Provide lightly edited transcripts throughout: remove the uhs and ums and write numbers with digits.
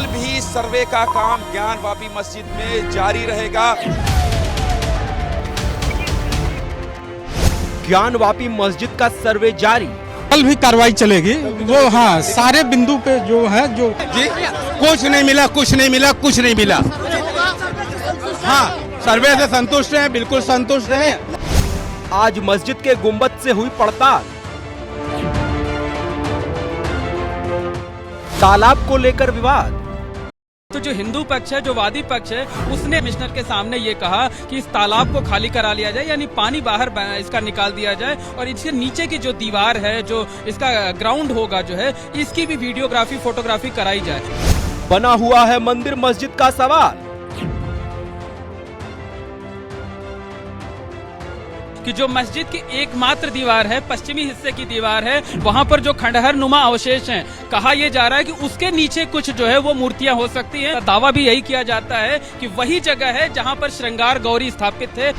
कल भी सर्वे का काम ज्ञानवापी मस्जिद में जारी रहेगा। ज्ञानवापी मस्जिद का सर्वे जारी, कल भी कार्रवाई चलेगी। वो हाँ, सारे बिंदु पे जो है जो जी कुछ नहीं मिला, कुछ नहीं मिला, कुछ नहीं मिला। हाँ, सर्वे से संतुष्ट हैं, बिल्कुल संतुष्ट हैं। आज मस्जिद के गुंबद से हुई पड़ताल, तालाब को लेकर विवाद। तो जो हिंदू पक्ष है, जो वादी पक्ष है, उसने कमिश्नर के सामने ये कहा कि इस तालाब को खाली करा लिया जाए, यानी पानी बाहर इसका निकाल दिया जाए और इसके नीचे की जो दीवार है, जो इसका ग्राउंड होगा जो है, इसकी भी वीडियोग्राफी फोटोग्राफी कराई जाए। बना हुआ है मंदिर मस्जिद का सवाल कि जो मस्जिद की एकमात्र दीवार है, पश्चिमी हिस्से की दीवार है, वहां पर जो खंडहर नुमा अवशेष हैं, कहा यह जा रहा है कि उसके नीचे कुछ जो है वो मूर्तियां हो सकती हैं। दावा भी यही किया जाता है कि वही जगह है जहां पर श्रृंगार गौरी स्थापित थे।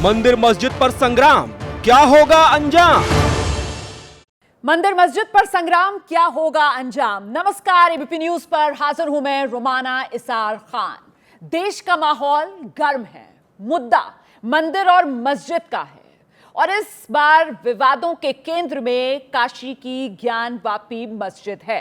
मंदिर मस्जिद पर संग्राम, क्या होगा अंजाम? मंदिर मस्जिद पर संग्राम, क्या होगा अंजाम? नमस्कार, एबीपी न्यूज पर हाजिर हूं मैं रुमाना इसार खान। देश का माहौल गर्म है, मुद्दा मंदिर और मस्जिद का है और इस बार विवादों के केंद्र में काशी की ज्ञानवापी मस्जिद है।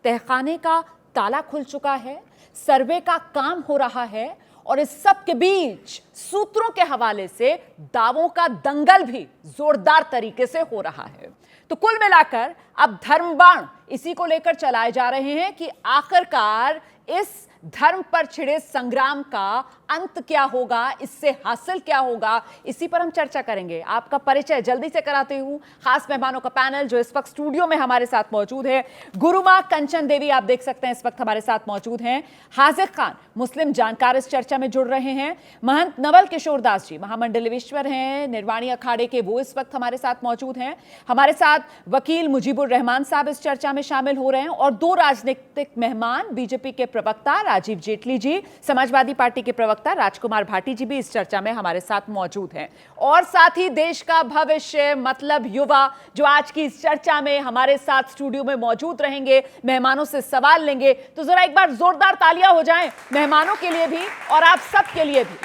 तहखाने का ताला खुल चुका है, सर्वे का काम हो रहा है और इस सब के बीच सूत्रों के हवाले से दावों का दंगल भी जोरदार तरीके से हो रहा है। तो कुल मिलाकर अब धर्मबाण इसी को लेकर चलाए जा रहे हैं कि आखिरकार इस धर्म पर छिड़े संग्राम का अंत क्या होगा, इससे हासिल क्या होगा, इसी पर हम चर्चा करेंगे। आपका परिचय जल्दी से कराती हूं खास मेहमानों का पैनल जो इस वक्त स्टूडियो में हमारे साथ मौजूद है। गुरुमा कंचन देवी आप देख सकते हैं इस वक्त हमारे साथ मौजूद हैं। हाजिर खान मुस्लिम जानकार इस चर्चा में जुड़ रहे हैं। महंत नवल किशोर दास जी महामंडलेश्वर हैं, निर्वाणी अखाड़े के, वो इस वक्त हमारे साथ मौजूद हैं। हमारे साथ वकील मुजीबुर रहमान साहब इस चर्चा में शामिल हो रहे हैं और दो राजनीतिक मेहमान, बीजेपी के प्रवक्ता राजीव जेटली जी, समाजवादी पार्टी के प्रवक्ता राजकुमार भाटी जी भी इस चर्चा में हमारे साथ मौजूद हैं। और साथ ही देश का भविष्य मतलब युवा जो आज की इस चर्चा में हमारे साथ स्टूडियो में मौजूद रहेंगे, मेहमानों से सवाल लेंगे। तो जरा एक बार जोरदार तालियां हो जाएं मेहमानों के लिए भी और आप सब के लिए भी।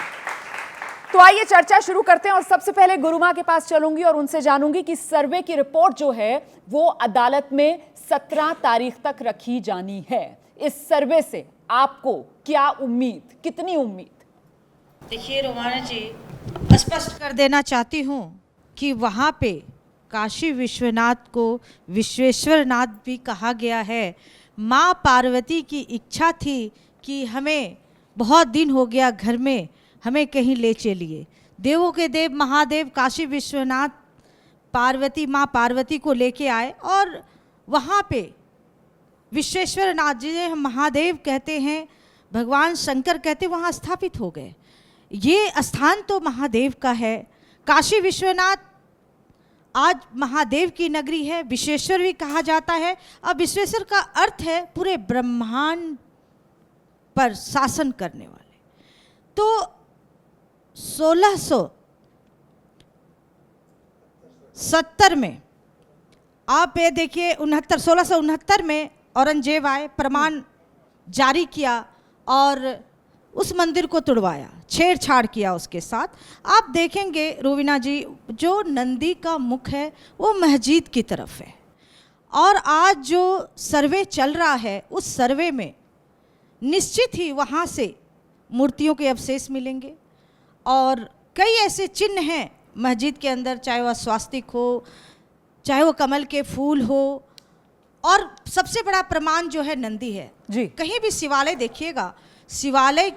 तो आइए चर्चा शुरू करते हैं और सबसे पहले गुरुमा के पास चलूंगी और उनसे जानूंगी कि सर्वे की रिपोर्ट जो है वो अदालत में 17 तारीख तक रखी जानी है। इस सर्वे से आपको क्या उम्मीद, कितनी उम्मीद? देखिए रोमाना जी, स्पष्ट कर देना चाहती हूँ कि वहाँ पे काशी विश्वनाथ को विश्वेश्वरनाथ भी कहा गया है। माँ पार्वती की इच्छा थी कि हमें बहुत दिन हो गया घर में, हमें कहीं ले चलिए। देवों के देव महादेव काशी विश्वनाथ पार्वती, माँ पार्वती को लेके आए और वहाँ पे विश्वेश्वरनाथ जी महादेव कहते हैं, भगवान शंकर कहते वहाँ स्थापित हो गए। ये स्थान तो महादेव का है। काशी विश्वनाथ आज महादेव की नगरी है, विश्वेश्वर भी कहा जाता है। अब विश्वेश्वर का अर्थ है पूरे ब्रह्मांड पर शासन करने वाले। तो 1670 में आप ये देखिए 1669 में औरंगजेब आए, प्रमाण जारी किया और उस मंदिर को तुड़वाया, छेड़छाड़ किया उसके साथ। आप देखेंगे रूबीना जी, जो नंदी का मुख है वो मस्जिद की तरफ है और आज जो सर्वे चल रहा है उस सर्वे में निश्चित ही वहाँ से मूर्तियों के अवशेष मिलेंगे और कई ऐसे चिन्ह हैं मस्जिद के अंदर, चाहे वह स्वास्तिक हो, चाहे वो कमल के फूल हो, और सबसे बड़ा प्रमाण जो है नंदी है जी। कहीं भी शिवालय देखिएगा, शिवालय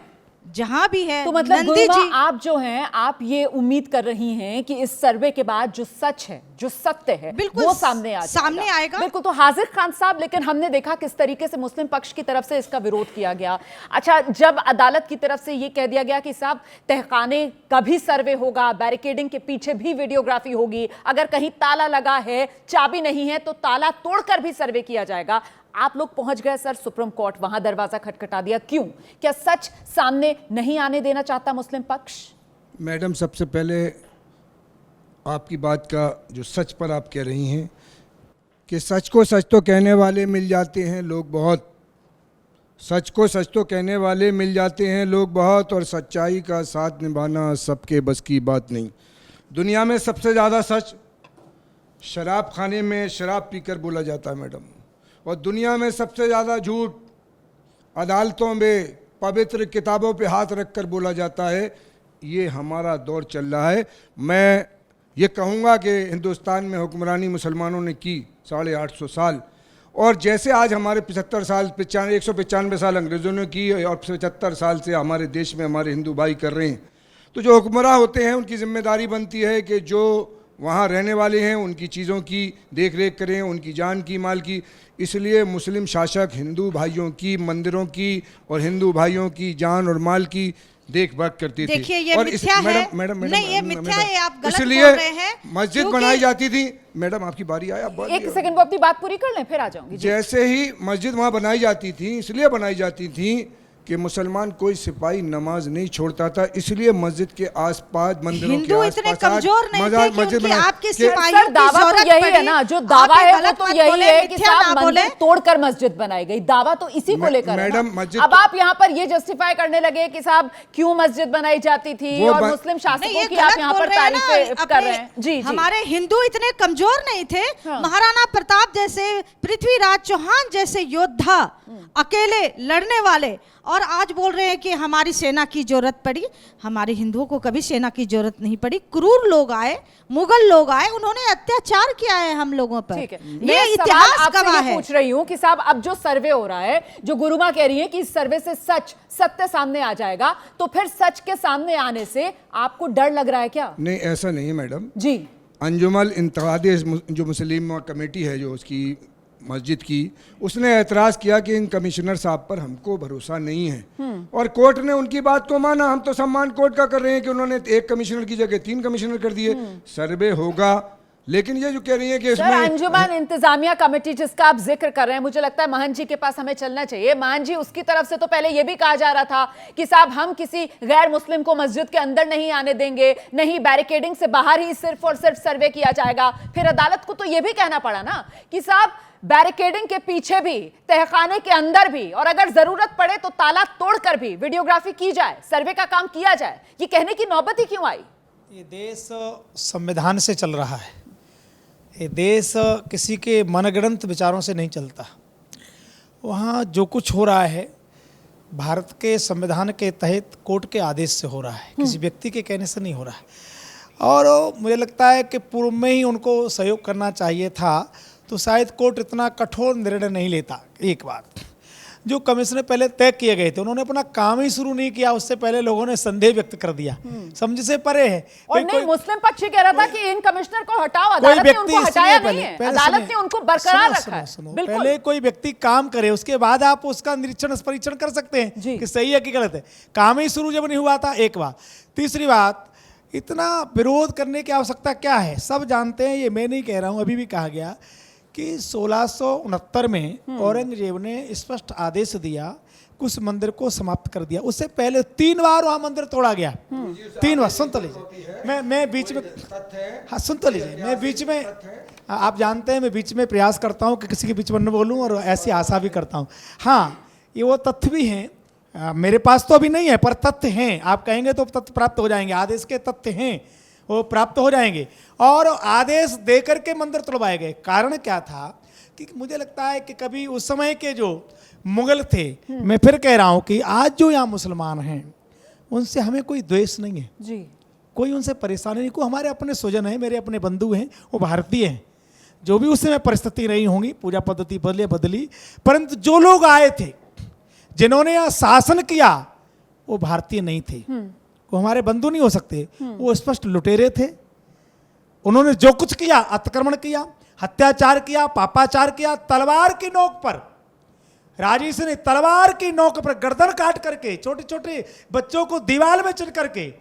जहां भी है तो मतलब नंदी जी। आप जो हैं, आप ये उम्मीद कर रही हैं कि इस सर्वे के बाद जो सच है, जो सत्य है, बिल्कुल वो सामने आएगा। बिल्कुल। तो हाजिर खान साहब, लेकिन हमने देखा किस तरीके से मुस्लिम पक्ष की तरफ से इसका विरोध किया गया। अच्छा, जब अदालत की तरफ से ये कह दिया गया कि साहब तहखाने का भी सर्वे होगा, बैरिकेडिंग के पीछे भी वीडियोग्राफी होगी, अगर कहीं ताला लगा है, चाबी नहीं है तो ताला तोड़कर भी सर्वे किया जाएगा, आप लोग पहुंच गए सर सुप्रीम कोर्ट, वहां दरवाजा खटखटा दिया, क्यों? क्या सच सामने नहीं आने देना चाहता मुस्लिम पक्ष? मैडम, सबसे पहले आपकी बात का जो सच पर आप कह रही हैं कि सच को सच तो कहने वाले मिल जाते हैं, लोग बहुत सच को सच तो कहने वाले मिल जाते हैं लोग बहुत, और सच्चाई का साथ निभाना सबके बस की बात नहीं। दुनिया में सबसे ज़्यादा सच शराब खाने में शराब पीकर बोला जाता है मैडम, और दुनिया में सबसे ज़्यादा झूठ अदालतों में पवित्र किताबों पे हाथ रख कर बोला जाता है। ये हमारा दौर चल रहा है। मैं ये कहूँगा कि हिंदुस्तान में हुक्मरानी मुसलमानों ने की 850 साल, और जैसे आज हमारे 75 साल 195 साल अंग्रेज़ों ने की, और 75 साल से हमारे देश में हमारे हिंदू भाई कर रहे हैं। तो जो हुक्मरान होते हैं उनकी जिम्मेदारी बनती है कि जो वहाँ रहने वाले हैं उनकी चीज़ों की देख रेख करें, उनकी जान की माल की। इसलिए मुस्लिम शासक हिंदू भाइयों की, मंदिरों की और हिंदू भाइयों की जान और माल की देखभाल करती थी। देखिए ये और मिथ्या है। मैडम नहीं, ये मिथ्या है, आप गलत इसलिए बोल रहे हैं। मस्जिद क्योंकि- बनाई जाती थी। मैडम आपकी बारी आया, आप एक सेकंड वो अपनी बात पूरी कर लें फिर आ जाऊंगी जी। जैसे ही मस्जिद वहाँ बनाई जाती थी, इसलिए बनाई जाती थी कि मुसलमान कोई सिपाही नमाज नहीं छोड़ता था, इसलिए मस्जिद के आसपास मंदिरों के हिंदू आसपास इतने कमजोर नहीं थे कि मस्जिद उनकी बनाई। आपकी कि- सिपाहियों सर की दावा तो जरूरत यही है पड़ी। ना, जो आप दावा ये है वो गलत तो मत यही बोले, है कि मिथ्या साहब ना बोले। मंदिर तोड़कर मस्जिद बनाई गई। दावा तो इसी को लेकर है ना। मैडम, मस्जिद अब आप यहाँ पर ये जस्टिफाई करने लगे कि साहब क्यों मस्जिद बनाई जाती थी वो और ब- मुस्लिम नहीं, शासकों ये की आप गलत यहाँ बोल पर रहे हैं ना, तारीफ कर रहे हैं। अपने- जी जी हमारे हिंदू इतने कमजोर नहीं थे। महाराणा प्रताप जैसे, पृथ्वीराज चौहान जैसे योद्धा अकेले लड़ने वाले, और आज बोल रहे हैं कि हमारी सेना की जरूरत पड़ी। हमारे हिंदुओं को कभी सेना की जरूरत नहीं पड़ी। क्रूर लोग आए, मुगल लोग आए, उन्होंने अत्याचार किया है हम लोगों पर। ठीक है, ये मैं सवाल इतिहास आपसे गवाह ये है। पूछ रही हूँ कि साहब अब जो सर्वे हो रहा है, जो गुरुमा कह रही है कि इस सर्वे से सत्य सामने आ जाएगा, तो फिर सच के सामने आने से आपको डर लग रहा है क्या? नहीं, ऐसा नहीं है मैडम। जी अंजुमन इंतहादी जो मुस्लिम कमेटी है जो उसकी मस्जिद की, उसने एतराज़ किया कि इन कमिश्नर साहब पर हमको भरोसा नहीं है, और कोर्ट ने उनकी बात को माना। हम तो सम्मान कोर्ट का कर रहे हैं कि उन्होंने एक कमिश्नर की जगह 3 कमिश्नर कर दिए। सर्वे होगा, लेकिन ये जो कह रही है कि सर, इसमें अंजुमन इंतजामिया कमेटी जिसका आप जिक्र कर रहे हैं, मुझे लगता है महंत जी के पास हमें चलना चाहिए। महंत जी, उसकी तरफ से तो पहले यह भी कहा जा रहा था कि साहब हम किसी गैर मुस्लिम को मस्जिद के अंदर नहीं आने देंगे, नहीं बैरिकेडिंग से बाहर ही सिर्फ और सिर्फ सर्वे किया जाएगा। फिर अदालत को तो यह भी कहना पड़ा ना कि साहब बैरिकेडिंग के पीछे भी, तहखाने के अंदर भी, और अगर जरूरत पड़े तो ताला तोड़कर भी वीडियोग्राफी की जाए, सर्वे का काम किया जाए। ये कहने की नौबत ही क्यों आई? ये देश संविधान से चल रहा है। ये देश किसी के मनगढ़ंत विचारों से नहीं चलता। वहाँ जो कुछ हो रहा है भारत के संविधान के तहत कोर्ट के आदेश से हो रहा है, किसी व्यक्ति के कहने से नहीं हो रहा है। और मुझे लगता है कि पूर्व में ही उनको सहयोग करना चाहिए था, तो शायद कोर्ट इतना कठोर निर्णय नहीं लेता। एक बात, जो कमिश्नर पहले तय किए गए थे उन्होंने अपना काम ही शुरू नहीं किया, उससे पहले लोगों ने संदेह व्यक्त कर दिया। समझ से परे है। और नहीं, मुस्लिम पक्ष कह रहा था कि इन कमिश्नर को हटाओ, कोई अदालत ने व्यक्ति उनको हटाया सुनिए नहीं है, पहले अदालत सुनिए। ने उनको बरकरार रखा है। सुनो, बिल्कुल। पहले कोई व्यक्ति काम करे, उसके बाद आप उसका निरीक्षण परीक्षण कर सकते हैं कि सही है कि गलत है। काम ही शुरू जब नहीं हुआ था, एक बात। तीसरी बात, इतना विरोध करने की आवश्यकता क्या है? सब जानते हैं, ये मैं नहीं कह रहा हूँ, अभी भी कहा गया कि 1669 में औरंगजेब ने स्पष्ट आदेश दिया, कुछ मंदिर को समाप्त कर दिया। उससे पहले 3 बार वहाँ मंदिर तोड़ा गया। 3 बार। सुन तो लीजिए, मैं बीच में, हाँ सुन तो लीजिए, मैं बीच में, आप जानते हैं मैं बीच में प्रयास करता हूँ कि किसी के बीच में न बोलूँ, और ऐसी आशा भी करता हूँ। हाँ, ये वो तथ्य भी हैं, मेरे पास तो अभी नहीं है, पर तथ्य हैं। आप कहेंगे तो तथ्य प्राप्त हो जाएंगे, आदेश के तथ्य हैं, वो प्राप्त हो जाएंगे। और आदेश दे करके मंदिर तोड़वाए गए। कारण क्या था कि मुझे लगता है कि कभी उस समय के जो मुगल थे, मैं फिर कह रहा हूँ कि आज जो यहाँ मुसलमान हैं उनसे हमें कोई द्वेष नहीं है जी, कोई उनसे परेशानी नहीं। कोई हमारे अपने स्वजन हैं, मेरे अपने बंधु हैं, वो भारतीय हैं। जो भी उस समय परिस्थिति रही होंगी, पूजा पद्धति बदली, परंतु जो लोग आए थे, जिन्होंने यहाँ शासन किया, वो भारतीय नहीं थे, वो हमारे बंधु नहीं हो सकते। वो स्पष्ट लुटेरे थे। उन्होंने जो कुछ किया, अतिक्रमण किया, अत्याचार किया, पापाचार किया, तलवार की नोक पर, राजेश ने तलवार की नोक पर गर्दन काट करके छोटे छोटे बच्चों को दीवार में चिन करके,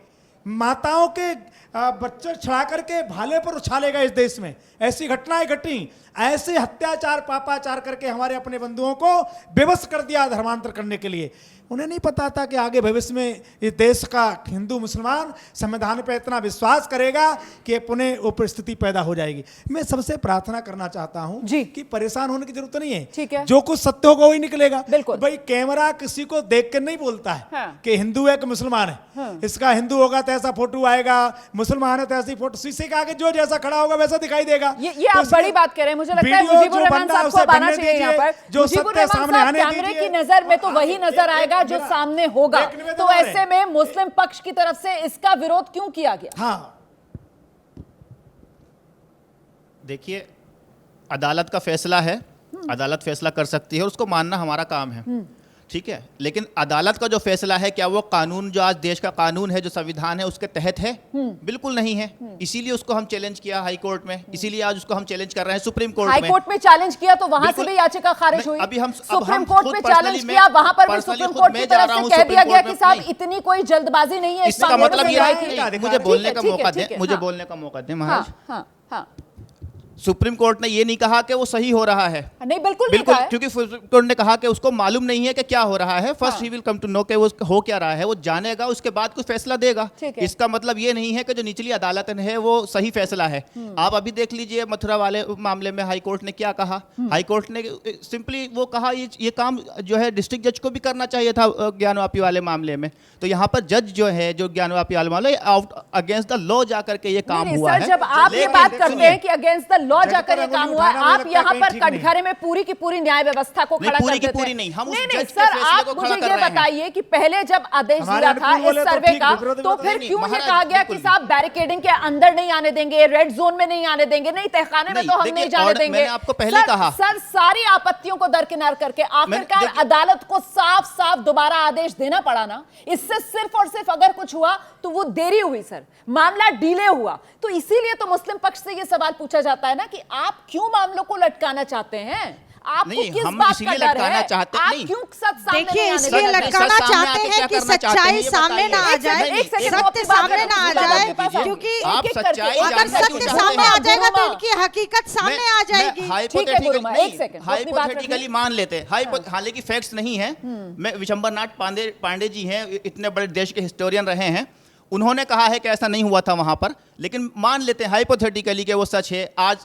माताओं के बच्चे छड़ा करके भाले पर उछालेगा इस देश में। ऐसी घटनाएं घटी, ऐसे हत्याचार पापाचार करके हमारे अपने बंधुओं को बेबस कर दिया धर्मांतर करने के लिए। उन्हें नहीं पता था कि आगे भविष्य में इस देश का हिंदू मुसलमान संविधान पर इतना विश्वास करेगा कि पुनः वो परिस्थिति पैदा हो जाएगी। मैं सबसे प्रार्थना करना चाहता हूं कि परेशान होने की जरूरत नहीं है, ठीक है। जो कुछ सत्य होगा वही निकलेगा। बिल्कुल। भाई कैमरा किसी को देख कर नहीं बोलता है हाँ। कि हिंदू है कि मुसलमान है। इसका हिंदू होगा तो ऐसा फोटो आएगा, मुसलमान है तो ऐसी फोटो, शीशे के आगे जो जैसा खड़ा होगा वैसा दिखाई देगा। ये आप बड़ी बात कह रहे हैं। मुझे लगता है मुजीबुर रहमान साहब को अब आना चाहिए यहाँ पर। जो मुजीबुर सत्य रहमान सामने साहब आने कैमरे दीजिए। की नजर में तो वही नजर आएगा जो सामने होगा। तो ऐसे में मुस्लिम पक्ष की तरफ से इसका विरोध क्यों किया गया? हाँ, देखिए, अदालत का फैसला है, अदालत फैसला कर सकती है और उसको मानना हमारा काम है, ठीक है। लेकिन अदालत का जो फैसला है, क्या वो कानून, जो आज देश का कानून है, जो संविधान है, उसके तहत है? बिल्कुल नहीं है। इसीलिए उसको हम चैलेंज किया हाई कोर्ट में, इसीलिए आज उसको हम चैलेंज कर रहे हैं सुप्रीम कोर्ट में। हाई कोर्ट में चैलेंज किया तो वहां से भी याचिका खारिज हुई। अभी हम सुप्रीम कोर्ट में चैलेंज किया, वहां पर भी सुप्रीम कोर्ट की तरफ से कह दिया गया कि साहब इतनी कोई जल्दबाजी नहीं है। इसका मतलब ये है, मुझे बोलने का मौका दें, मुझे बोलने का मौका दें महाराज। हाँ, हाँ। सुप्रीम कोर्ट ने ये नहीं कहा कि वो सही हो रहा है, नहीं, बिल्कुल क्योंकि सुप्रीम कोर्ट ने कहा कि उसको मालूम नहीं है कि क्या हो रहा है। First he will come to know कि वो हो क्या रहा है, वो जानेगा, उसके बाद कुछ फैसला देगा। इसका मतलब ये नहीं है कि जो निचली अदालत है वो सही फैसला है। आप अभी देख लीजिए मथुरा वाले मामले में हाई कोर्ट ने क्या कहा। हाई कोर्ट ने सिंपली वो कहा ये काम जो है डिस्ट्रिक्ट जज को भी करना चाहिए था ज्ञानवापी वाले मामले में। तो यहाँ पर जज जो है, जो ज्ञानवापी वाले मामले, अगेंस्ट द लॉ जाकर के ये काम हुआ है। जब आप ये बात करते हैं कि अगेंस्ट द लॉ जाकर ये काम हुआ, आप यहाँ पर कटघरे में पूरी की पूरी न्याय व्यवस्था को खड़ा कर देते हैं। पूरी नहीं, हम उस नहीं, जज के सर, फैसले आप को मुझे खड़ा कर ये रहे हैं। बताइए कि पहले जब आदेश दिया था इस सर्वे का, तो फिर क्यों ये कहा गया कि साहब बैरिकेडिंग के अंदर नहीं आने देंगे, रेड जोन में नहीं आने देंगे, नहीं तहखाने में तो हम नहीं जाने देंगे। मैंने आपको पहले कहा सर, सारी आपत्तियों को दरकिनार करके आखिरकार अदालत को साफ साफ दोबारा आदेश देना पड़ा ना। इससे सिर्फ और सिर्फ अगर कुछ हुआ तो वो देरी हुई सर, मामला डिले हुआ। तो इसीलिए तो मुस्लिम पक्ष से ये सवाल पूछा जाता है ना कि आप क्यों मामलों को लटकाना चाहते हैं? आपको किस बात का डर है? आप क्यों सच सामने देखिए, नहीं आने इसलिए देना लटकाना चाहते हैं कि सच्चाई सामने ना आ जाए, एक सेकंड, सत्य सामने ना आ जाए, क्योंकि अगर सत्य सामने आ जाएगा तो इनकी हकीकत सामने आ जाएगी। हाइपोथेटिकली मान लेते हैं, हालांकि फैक्ट्स नहीं है। मैं विशंबरनाथ पांडे जी हैं, इतने बड़े देश के हिस्टोरियन रहे हैं, उन्होंने कहा है कि ऐसा नहीं हुआ था वहां पर। लेकिन मान लेते हैं हाइपोथेटिकली कि वो सच है। आज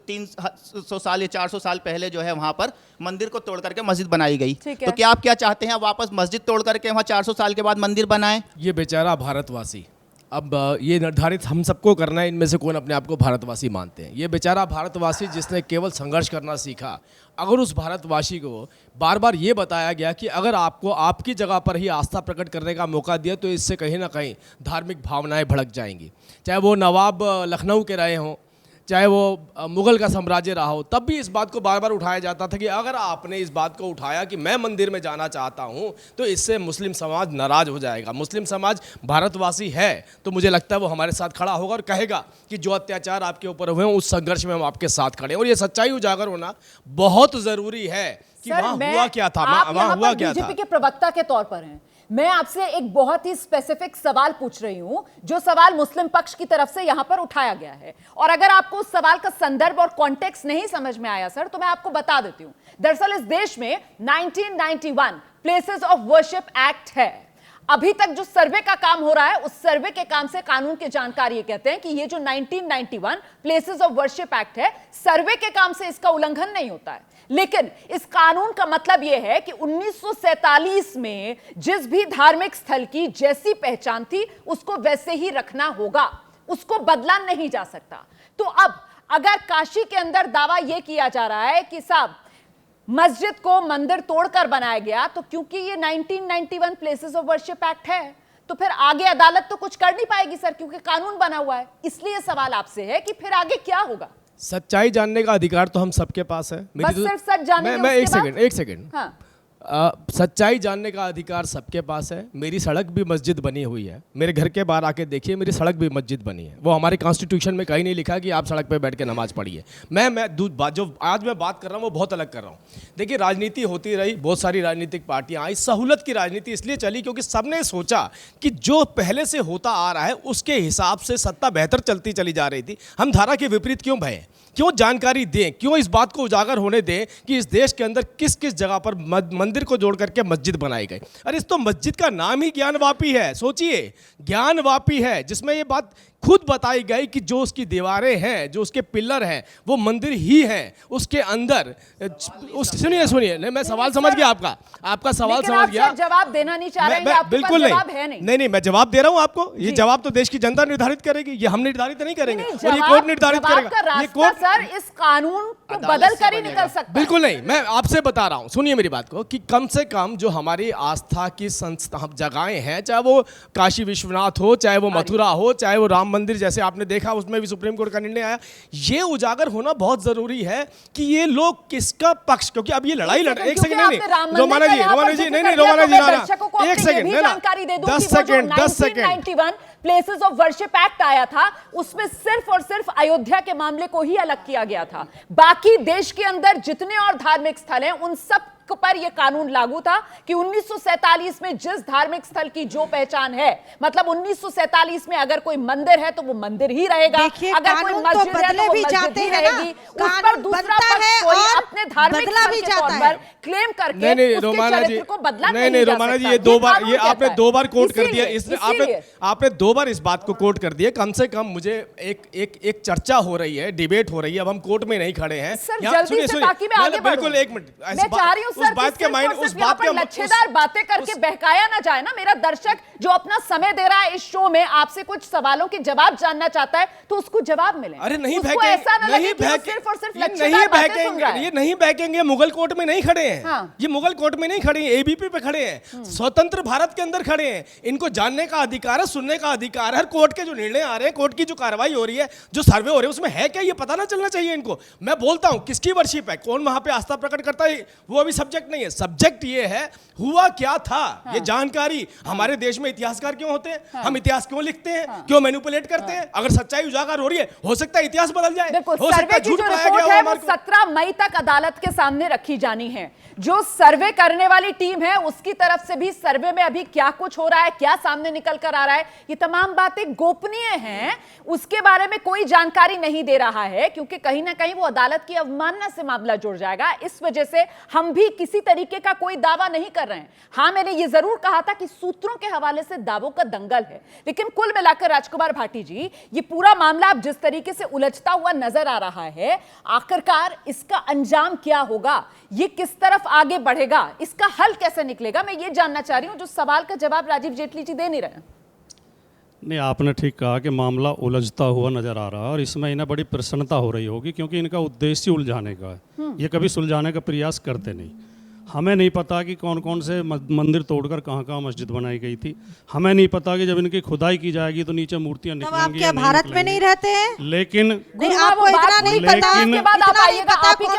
300 साल या 400 साल पहले जो है वहां पर मंदिर को तोड़ करके मस्जिद बनाई गई। तो क्या आप क्या चाहते हैं, वापस मस्जिद तोड़ करके वहां 400 साल के बाद मंदिर बनाएं? ये बेचारा भारतवासी, अब ये निर्धारित हम सबको करना है, इनमें से कौन अपने आप को भारतवासी मानते हैं। ये बेचारा भारतवासी जिसने केवल संघर्ष करना सीखा, अगर उस भारतवासी को बार बार ये बताया गया कि अगर आपको आपकी जगह पर ही आस्था प्रकट करने का मौका दिया तो इससे कहीं ना कहीं धार्मिक भावनाएं भड़क जाएंगी, चाहे वो नवाब लखनऊ के रहे हों, चाहे वो मुगल का साम्राज्य रहा हो, तब भी इस बात को बार बार उठाया जाता था कि अगर आपने इस बात को उठाया कि मैं मंदिर में जाना चाहता हूं तो इससे मुस्लिम समाज नाराज़ हो जाएगा। मुस्लिम समाज भारतवासी है तो मुझे लगता है वो हमारे साथ खड़ा होगा और कहेगा कि जो अत्याचार आपके ऊपर हुए हैं उस संघर्ष में हम आपके साथ खड़े हैं। और ये सच्चाई उजागर होना बहुत ज़रूरी है कि वहाँ हुआ क्या था, वहाँ हुआ क्या था। बीजेपी के प्रवक्ता के तौर पर हैं, मैं आपसे एक बहुत ही स्पेसिफिक सवाल पूछ रही हूं, जो सवाल मुस्लिम पक्ष की तरफ से यहां पर उठाया गया है। और अगर आपको उस सवाल का संदर्भ और कॉन्टेक्स्ट नहीं समझ में आया सर, तो मैं आपको बता देती हूं। दरअसल इस देश में 1991 प्लेसेस ऑफ वर्शिप एक्ट है। अभी तक जो सर्वे का काम हो रहा है, उस सर्वे के काम से कानून के जानकार ये कहते हैं कि ये जो 1991 प्लेसेस ऑफ वर्शिप एक्ट है, सर्वे के काम से इसका उल्लंघन नहीं होता है। लेकिन इस कानून का मतलब यह है कि 1947 में जिस भी धार्मिक स्थल की जैसी पहचान थी उसको वैसे ही रखना होगा, उसको बदला नहीं जा सकता। तो अब अगर काशी के अंदर दावा यह किया जा रहा है कि साहब मस्जिद को मंदिर तोड़कर बनाया गया, तो क्योंकि ये 1991 प्लेसेस ऑफ वर्शिप एक्ट है तो फिर आगे अदालत तो कुछ कर नहीं पाएगी सर, क्योंकि कानून बना हुआ है। इसलिए सवाल आपसे है कि फिर आगे क्या होगा? सच्चाई जानने का अधिकार तो हम सबके पास है। बस सिर्फ सच जानने मैं एक सेकंड हाँ। सच्चाई जानने का अधिकार सबके पास है। मेरी सड़क भी मस्जिद बनी हुई है, मेरे घर के बाहर आके देखिए, मेरी सड़क भी मस्जिद बनी है। वो हमारे कॉन्स्टिट्यूशन में कहीं नहीं लिखा कि आप सड़क पे बैठ के नमाज पढ़िए। जो आज मैं बात कर रहा हूँ वो बहुत अलग कर रहा हूँ। देखिए, राजनीति होती रही, बहुत सारी राजनीतिक पार्टियाँ आई, सहूलत की राजनीति इसलिए चली क्योंकि सबने सोचा कि जो पहले से होता आ रहा है उसके हिसाब से सत्ता बेहतर चलती चली जा रही थी। हम धारा के विपरीत क्यों भये, क्यों जानकारी दें, क्यों इस बात को उजागर होने दें कि इस देश के अंदर किस किस जगह पर मंदिर को जोड़ करके मस्जिद बनाई गई। अरे इस तो मस्जिद का नाम ही ज्ञानवापी है। सोचिए, ज्ञानवापी है, जिसमें ये बात खुद बताई गई कि जो उसकी दीवारें हैं, जो उसके पिलर हैं, वो मंदिर ही हैं। उसके अंदर सुनिए, नहीं, मैं सवाल समझ गया आपका सवाल समझ गया। जवाब देना नहीं चाह रहे हैं, आपके बिल्कुल पास जवाब है नहीं, मैं जवाब दे रहा हूं आपको। ये जवाब तो देश की जनता निर्धारित करेगी, ये हम निर्धारित नहीं करेंगे, और ये कोर्ट निर्धारित करेगा। ये कोर्ट सर इस कानून को बदल कर ही निकल सकता है। बिल्कुल नहीं, मैं आपसे बता रहा हूं, सुनिए मेरी बात को, कि कम से कम जो हमारी आस्था की संस्था जगहें हैं, चाहे वो काशी विश्वनाथ हो, चाहे वो मथुरा हो, चाहे वो राम मंदिर जैसे आपने देखा उसमें भी सुप्रीम कोर्ट का निर्णय आया, ये उजागर होना बहुत जरूरी है कि ये लोग किसका पक्ष, क्योंकि अब ये लड़ाई एक सेकंड, नहीं रोमाना जी, एक second, 10 second, places of worship act आया था, उसमें सिर्फ और सिर्फ अयोध्या के मामले को ही अलग किया गया था। बाकी देश के अंदर जितने और धार्मिक स्थल हैं उन सब पर यह कानून लागू था कि 1947 में जिस धार्मिक स्थल की जो पहचान है, मतलब 1947 में अगर कोई मंदिर है तो वो मंदिर ही रहेगा, अगर कोई मस्जिद है तो वो मस्जिद ही रहेगी। उस पर दूसरा पक्ष कोई अपने धार्मिक स्थल के तौर पर क्लेम करके उसके चरित्र को बदला नहीं रोमाना जी, ये दो बार, ये आपने 2 बार कोट कर दिया, इसने आपने 2 बार इस बात को कोट कर दिया। कम से कम मुझे एक चर्चा हो रही है, डिबेट हो रही है, अब हम कोर्ट में नहीं खड़े हैं। बिल्कुल, एक मिनट, मैं चाह रही हूं उस बात के माइंड, उस बात के लच्छेदार बातें करके बहकाया ना जाए ना। मेरा दर्शक जो अपना समय दे रहा है इस शो में, आपसे कुछ सवालों के जवाब जानना चाहता है तो उसको जवाब मिले। अरे नहीं उसको ऐसा ना लगे कि वो सिर्फ और सिर्फ लच्छेदार बातें सुन रहा है। ये नहीं बहकेंगे, मुगल कोर्ट में नहीं खड़े हैं। हाँ। ये मुगल कोर्ट में नहीं खड़े हैं, एबीपी पे खड़े हैं, स्वतंत्र भारत के अंदर खड़े हैं। इनको जानने का अधिकार है, सुनने का अधिकार है। हर कोर्ट के जो निर्णय आ रहे हैं, कोर्ट की जो कार्रवाई हो रही है, जो सर्वे हो रहे हैं, उसमें है क्या, ये पता ना चलना चाहिए इनको। मैं बोलता हूं किसकी वर्शिप है, कौन वहां पे आस्था प्रकट करता है, वो अभी सब्जेक्ट नहीं है। सब्जेक्ट ये है हुआ क्या था। ये जानकारी, हमारे देश में इतिहासकार क्यों होते हैं, हम इतिहास क्यों लिखते हैं, क्यों मैनिपुलेट करते हैं। अगर सच्चाई उजागर हो रही है, हो सकता है इतिहास बदल जाए, हो सकता है झूठ पाया गया हो। 17 मई तक अदालत के सामने रखी जानी है। जो सर्वे करने वाली टीम है उसकी तरफ से भी सर्वे में अभी क्या कुछ हो रहा है, क्या सामने निकल कर आ रहा है, ये तमाम बातें गोपनीय हैं, उसके बारे में कोई जानकारी नहीं दे रहा है, क्योंकि कहीं ना कहीं वो अदालत की अवमानना से मामला जुड़ जाएगा। इस वजह से हम भी किसी तरीके का कोई दावा नहीं कर रहे हैं। हां, मैंने ये जरूर कहा था कि सूत्रों के हवाले से दावों का दंगल है, लेकिन कुल मिलाकर राजकुमार भाटी जी, ये पूरा मामला अब जिस तरीके से उलझता हुआ नजर आ रहा है, आखिरकार इसका अंजाम क्या होगा, ये किस तरफ आगे बढ़ेगा, इसका हल कैसे निकलेगा, मैं ये जानना चाह रही हूं, जो सवाल का जवाब राजीव जेटली जी दे नहीं रहे। नहीं, आपने ठीक कहा कि मामला उलझता हुआ नजर आ रहा है, और इसमें इन्हें बड़ी प्रसन्नता हो रही होगी क्योंकि इनका उद्देश्य उलझाने का है। ये कभी सुलझाने का प्रयास करते नहीं। हमें नहीं पता कि कौन कौन से मंदिर तोड़कर कहाँ कहाँ मस्जिद बनाई गई थी। हमें नहीं पता कि जब इनकी खुदाई की जाएगी तो नीचे मूर्तियां निकलेंगी। आप क्या भारत में नहीं रहते हैं? लेकिन नहीं, आपको इतना नहीं पता,